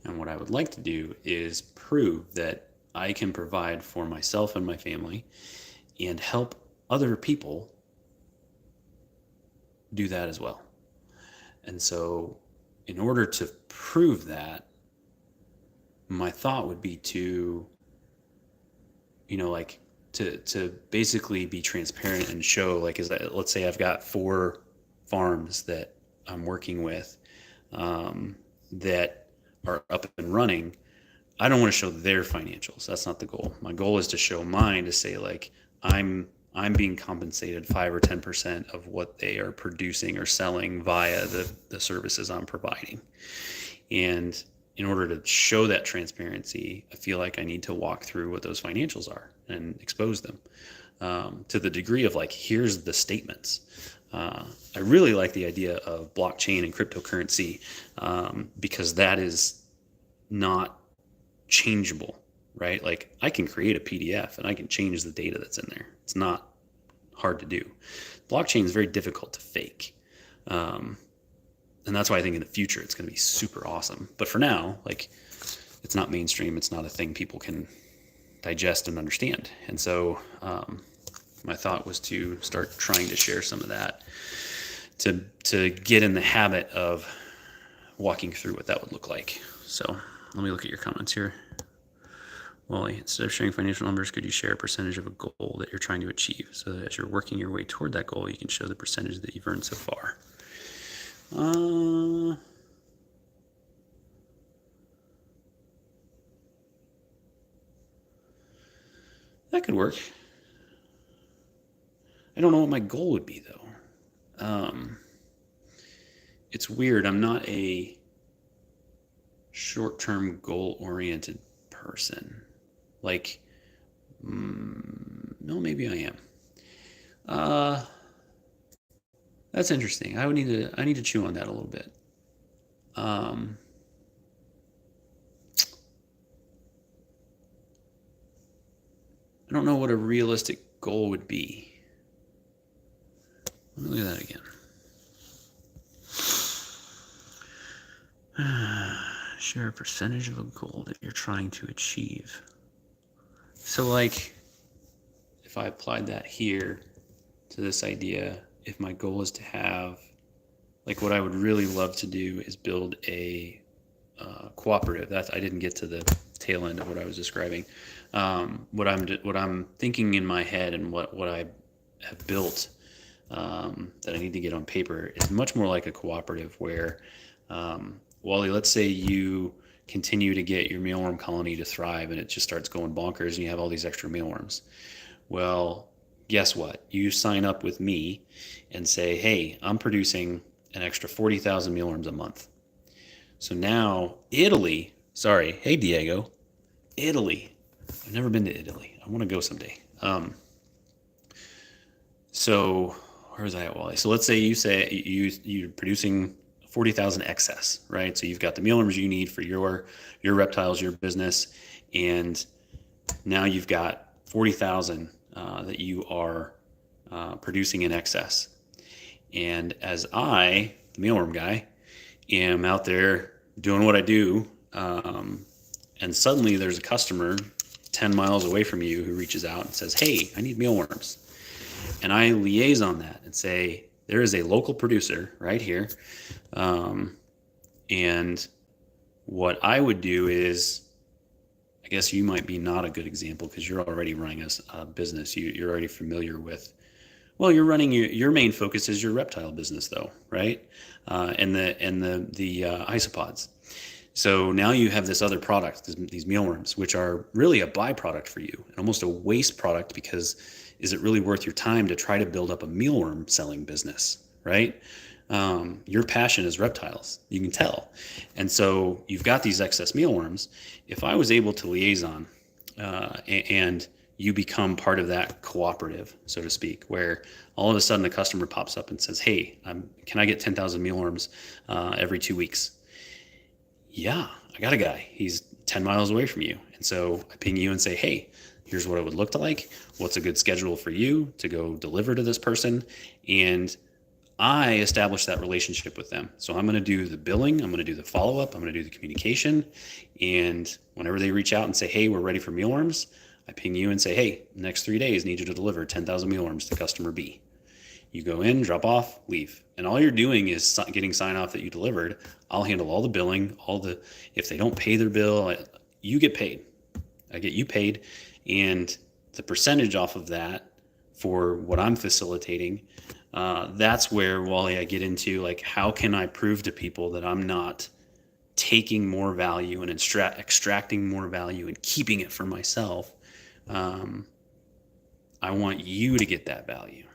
And what I would like to do is prove that I can provide for myself and my family and help other people do that as well. And so in order to prove that, my thought would be to, like to basically be transparent and show, like, let's say I've got 4 farms that I'm working with that are up and running. I don't want to show their financials. That's not the goal. My goal is to show mine, to say, like, I'm being compensated 5 or 10% of what they are producing or selling via the services I'm providing. And in order to show that transparency, I feel like I need to walk through what those financials are and expose them to the degree of, like, here's the statements. I really like the idea of blockchain and cryptocurrency because that is not changeable, right? Like, I can create a PDF and I can change the data that's in there. It's not hard to do. Blockchain is very difficult to fake. And that's why I think in the future it's going to be super awesome. But for now, like, it's not mainstream. It's not a thing people can digest and understand. And so my thought was to start trying to share some of that, to get in the habit of walking through what that would look like. So let me look at your comments here. Wally, instead of sharing financial numbers, could you share a percentage of a goal that you're trying to achieve, so that as you're working your way toward that goal, you can show the percentage that you've earned so far? That could work. I don't know what my goal would be, though. It's weird. I'm not a short-term goal-oriented person. Like, no, maybe I am. That's interesting. I need to chew on that a little bit. I don't know what a realistic goal would be. Let me look at that again. Share a percentage of a goal that you're trying to achieve. So, like, if I applied that here to this idea, if my goal is to have, like, what I would really love to do is build a cooperative. That I didn't get to the tail end of what I was describing. What I'm thinking in my head, and what I have built that I need to get on paper, is much more like a cooperative where, Wally, let's say you continue to get your mealworm colony to thrive and it just starts going bonkers and you have all these extra mealworms. Well, guess what? You sign up with me and say, hey, I'm producing an extra 40,000 mealworms a month. So now Italy, hey Diego, Italy. I've never been to Italy. I want to go someday. So where's I at, Wally? So let's say you're producing 40,000 excess, right? So you've got the mealworms you need for your reptiles, your business, and now you've got 40,000 that you are producing in excess. And as I, the mealworm guy, am out there doing what I do, and suddenly there's a customer 10 miles away from you who reaches out and says, hey, I need mealworms. And I liaise on that and say, there is a local producer right here. And what I would do is, I guess you might be not a good example because you're already running a business. You're already familiar with, well, you're running your main focus is your reptile business though, right? And the isopods. So now you have this other product, these mealworms, which are really a byproduct for you and almost a waste product, because is it really worth your time to try to build up a mealworm selling business, right? Your passion is reptiles, you can tell. And so you've got these excess mealworms. If I was able to liaison and you become part of that cooperative, so to speak, where all of a sudden the customer pops up and says, hey, can I get 10,000 mealworms every 2 weeks? Yeah, I got a guy. He's 10 miles away from you. And so I ping you and say, hey, here's what it would look like. What's a good schedule for you to go deliver to this person? And I establish that relationship with them. So I'm going to do the billing. I'm going to do the follow-up. I'm going to do the communication. And whenever they reach out and say, hey, we're ready for mealworms, I ping you and say, hey, next 3 days, need you to deliver 10,000 mealworms to customer B. You go in, drop off, leave. And all you're doing is getting sign off that you delivered. I'll handle all the billing, if they don't pay their bill, you get paid. I get you paid. And the percentage off of that for what I'm facilitating, that's where, Wally, I get into like, how can I prove to people that I'm not taking more value and extracting more value and keeping it for myself? I want you to get that value.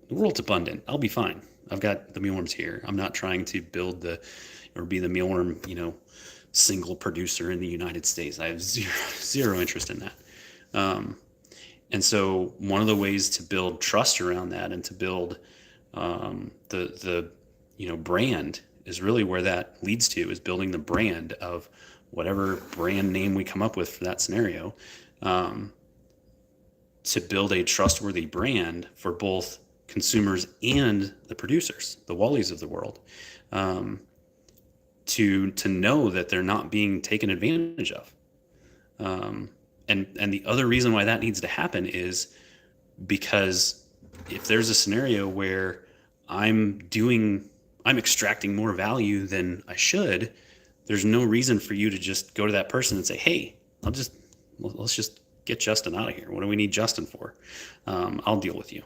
The world's abundant. I'll be fine. I've got the mealworms here. I'm not trying to build or be the mealworm, single producer in the United States. I have zero interest in that. And so one of the ways to build trust around that and to build the brand is really where that leads to, is building the brand of whatever brand name we come up with for that scenario, to build a trustworthy brand for both consumers and the producers, the Wallies of the world, to know that they're not being taken advantage of. And the other reason why that needs to happen is because if there's a scenario where I'm extracting more value than I should, there's no reason for you to just go to that person and say, hey, let's just get Justin out of here. What do we need Justin for? I'll deal with you.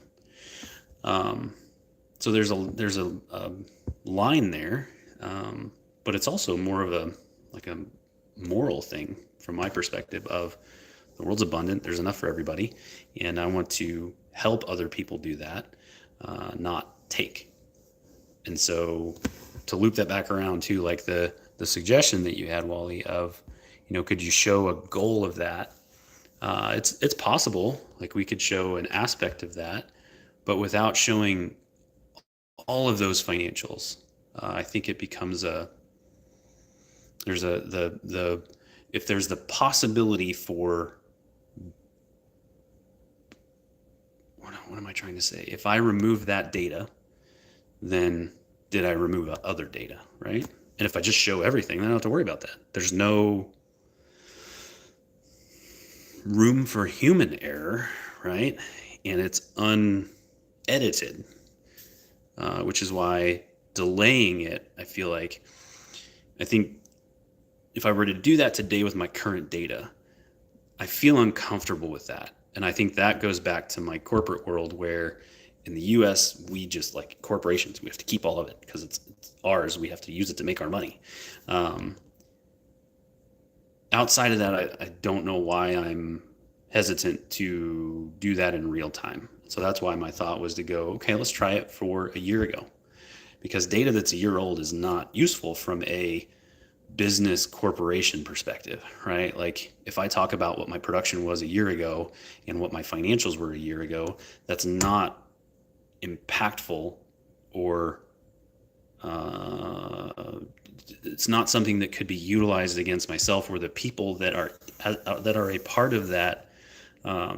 So there's a line there, but it's also more of a moral thing from my perspective of the world's abundant. There's enough for everybody. And I want to help other people do that, not take. And so to loop that back around to like the suggestion that you had, Wally, of, could you show a goal of that? It's possible. Like we could show an aspect of that, but without showing all of those financials, I think it becomes if there's the possibility for, what am I trying to say? If I remove that data, then did I remove other data, right? And if I just show everything, then I don't have to worry about that. There's no room for human error, right? And it's unedited, which is why delaying it, I think if I were to do that today with my current data, I feel uncomfortable with that. And I think that goes back to my corporate world, where in the US, we just, like corporations, we have to keep all of it because it's ours. We have to use it to make our money. Outside of that, I don't know why I'm hesitant to do that in real time. So that's why my thought was to go, okay, let's try it for a year ago, because data that's a year old is not useful from a business corporation perspective, right? Like if I talk about what my production was a year ago and what my financials were a year ago, that's not impactful, or it's not something that could be utilized against myself or the people that are a part of that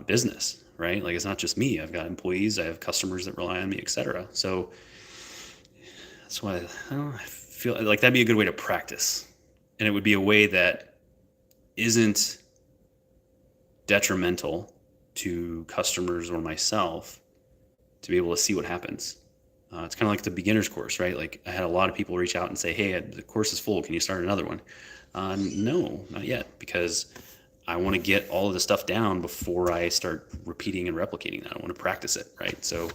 business, right? Like it's not just me. I've got employees, I have customers that rely on me, etc. So that's why I feel like that'd be a good way to practice. And it would be a way that isn't detrimental to customers or myself to be able to see what happens. It's kind of like the beginner's course, right? Like I had a lot of people reach out and say, hey, the course is full. Can you start another one? No, not yet, because I want to get all of the stuff down before I start repeating and replicating that. I want to practice it, right? So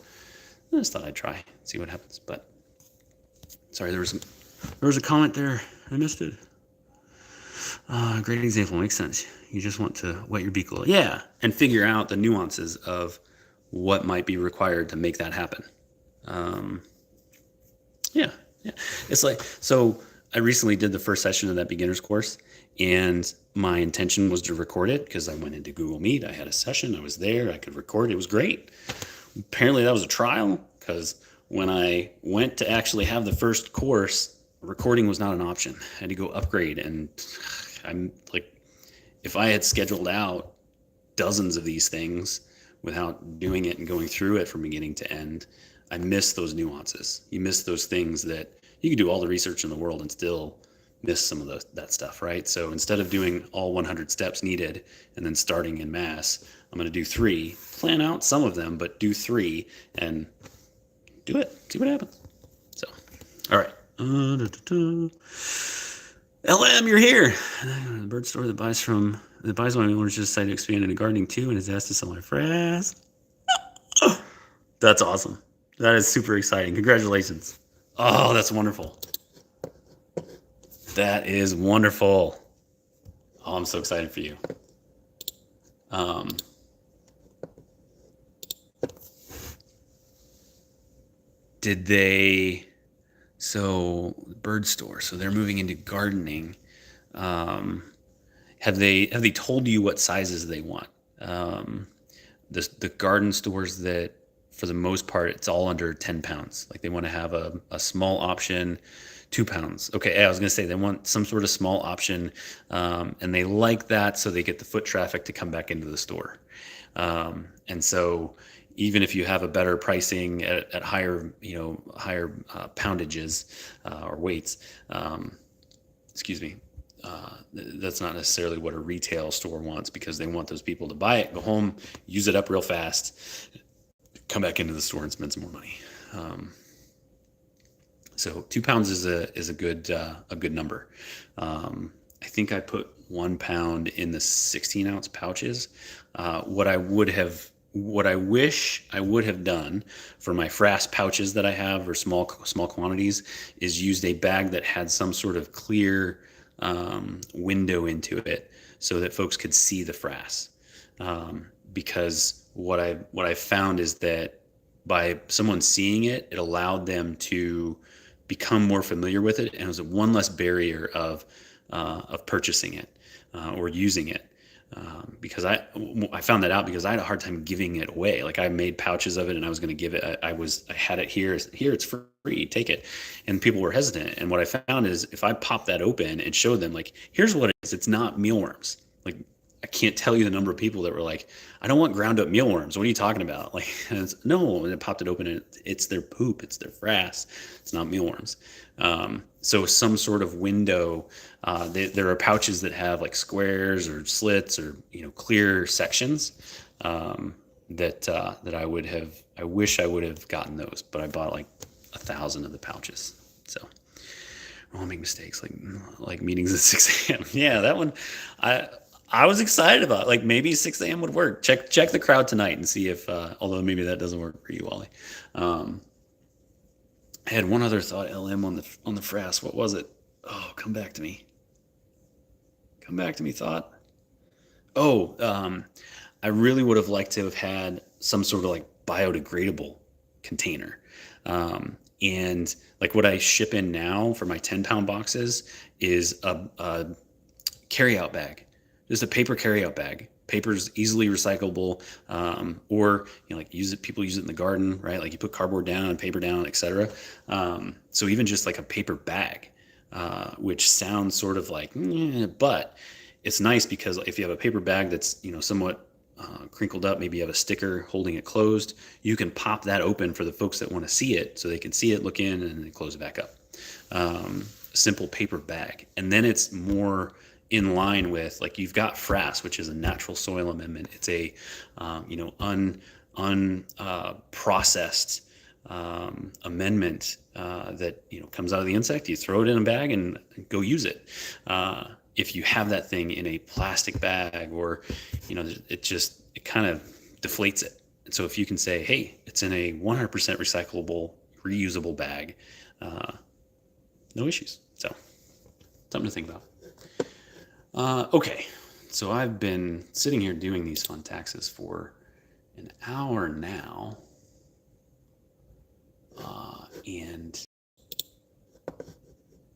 I just thought I'd try, see what happens. But sorry, there was a comment there. I missed it. Great example. Makes sense. You just want to wet your beak a little. Yeah. And figure out the nuances of what might be required to make that happen. Yeah. It's like, so I recently did the first session of that beginner's course, and my intention was to record it because I went into Google Meet. I had a session. I was there. I could record. It was great. apparently that was a trial, because when I went to actually have the first course, recording was not an option. I had to go upgrade, and I'm like, if I had scheduled out dozens of these things without doing it and going through it from beginning to end, I miss those nuances. You miss those things that you can do all the research in the world and still miss some of that stuff, right? So instead of doing all 100 steps needed and then starting in mass, I'm going to do 3, plan out some of them, but do 3 and do it, see what happens. So, all right. LM, you're here. The bird store that buys my mealworms just decided to expand into gardening too and is asked to sell my frass. That's awesome. That is super exciting. Congratulations. Oh, that's wonderful. That is wonderful. Oh, I'm so excited for you. Did they? So bird store. So they're moving into gardening. Have they told you what sizes they want? The garden stores that, for the most part, it's all under 10 pounds. Like they want to have a small option, 2 pounds. Okay, I was going to say they want some sort of small option, and they like that so they get the foot traffic to come back into the store. And so even if you have a better pricing at higher, higher poundages or weights, excuse me, that's not necessarily what a retail store wants, because they want those people to buy it, go home, use it up real fast, come back into the store and spend some more money. So 2 pounds is a good number. I think I put 1 pound in the 16-ounce pouches. What I wish I would have done for my frass pouches that I have, or small quantities, is used a bag that had some sort of clear window into it so that folks could see the frass. Because what I found is that by someone seeing it, it allowed them to become more familiar with it, and it was one less barrier of purchasing it or using it. Because I found that out because I had a hard time giving it away. Like I made pouches of it and I was going to give it. I had it here. It's free. Take it. And people were hesitant. And what I found is if I popped that open and showed them, like, here's what it is. It's not mealworms. Like, I can't tell you the number of people that were like, I don't want ground up mealworms. What are you talking about? Like, no. And I popped it open and it's their poop. It's their frass. It's not mealworms. So some sort of window. There are pouches that have like squares or slits or clear sections that I wish I would have gotten those, but I bought like 1,000 of the pouches. So I won't make mistakes like meetings at 6 a.m. Yeah, that one I was excited about. Like maybe 6 a.m. would work. Check the crowd tonight and see if although maybe that doesn't work for you, Wally. I had one other thought, LM, on the frass. What was it? Oh, come back to me. Come back to me, thought. Oh, I really would have liked to have had some sort of like biodegradable container. And like what I ship in now for my 10-pound boxes is a carryout bag, just a paper carryout bag. Paper's easily recyclable, or like people use it in the garden, right? Like you put cardboard down, paper down, etc. So even just like a paper bag, which sounds sort of like, but it's nice because if you have a paper bag that's somewhat crinkled up, maybe you have a sticker holding it closed, you can pop that open for the folks that want to see it, so they can see it, look in, and then close it back up. Simple paper bag, and then it's more in line with, like, you've got frass, which is a natural soil amendment. It's a unprocessed amendment that comes out of the insect. You throw it in a bag and go use it. If you have that thing in a plastic bag, or it kind of deflates it. And so if you can say, hey, it's in a 100% recyclable, reusable bag, no issues. So something to think about. Okay, so I've been sitting here doing these fun taxes for an hour now, and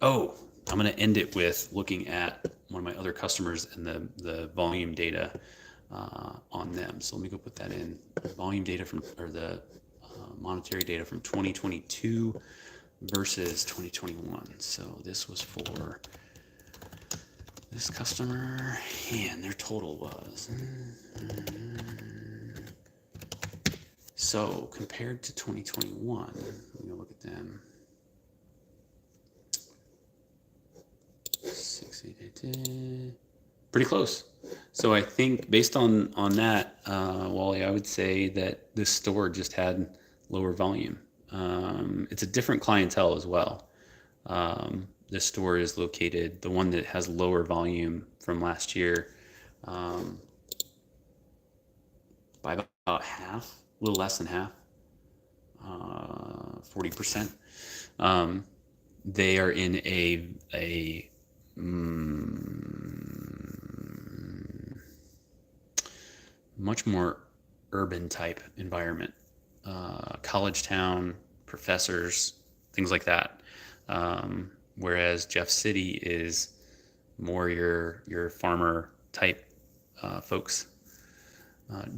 I'm going to end it with looking at one of my other customers and the volume data on them. So let me go put that in. Volume data from, or the monetary data from 2022 versus 2021. So this was for this customer, and their total was. So compared to 2021, let me look at them. 688, pretty close. So I think based on that, Wally, I would say that this store just had lower volume. It's a different clientele as well. This store is located, the one that has lower volume from last year, by about half, a little less than half, 40%. They are in a much more urban type environment, college town, professors, things like that. Whereas Jeff City is more your farmer type folks.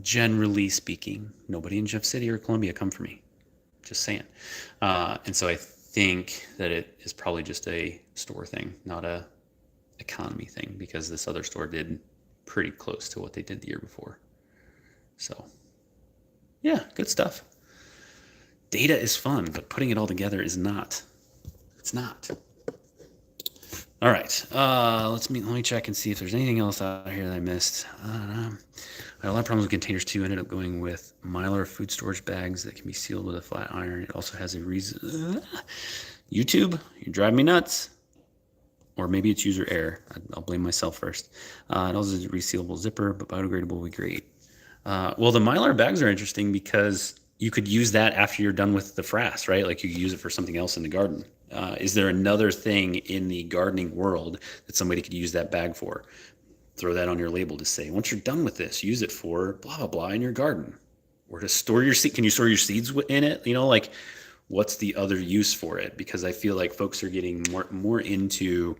Generally speaking, nobody in Jeff City or Columbia come for me. Just saying. And so I think that it is probably just a store thing, not a economy thing, because this other store did pretty close to what they did the year before. So yeah, good stuff. Data is fun, but putting it all together is not. It's not. All right, let me check and see if there's anything else out here that I missed. I had a lot of problems with containers too. Ended up going with Mylar food storage bags that can be sealed with a flat iron. It also has a reason. YouTube, you're driving me nuts. Or maybe it's user error. I'll blame myself first. It also has a resealable zipper, but biodegradable would be great. Well, the Mylar bags are interesting because you could use that after you're done with the frass, right? Like you could use it for something else in the garden. Is there another thing in the gardening world that somebody could use that bag for? Throw that on your label to say, once you're done with this, use it for blah, blah, blah in your garden. Or to store your seed. Can you store your seeds in it? You know, like what's the other use for it? Because I feel like folks are getting more into,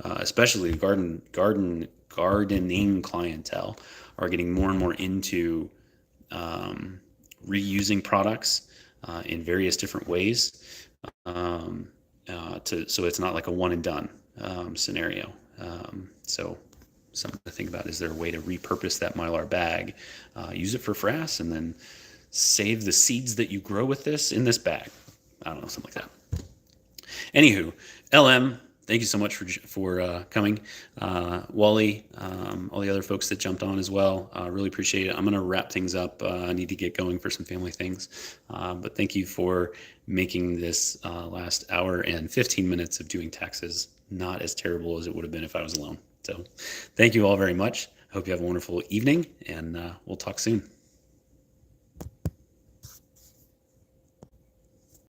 especially gardening clientele are getting more and more into reusing products in various different ways, so it's not like a one and done scenario. So something to think about, is there a way to repurpose that Mylar bag, use it for frass, and then save the seeds that you grow with this in this bag? I don't know, something like that. Anywho, LM, thank you so much for coming. Wally, all the other folks that jumped on as well, really appreciate it. I'm going to wrap things up. I need to get going for some family things. But thank you for making this last hour and 15 minutes of doing taxes not as terrible as it would have been if I was alone. So thank you all very much. I hope you have a wonderful evening, and we'll talk soon.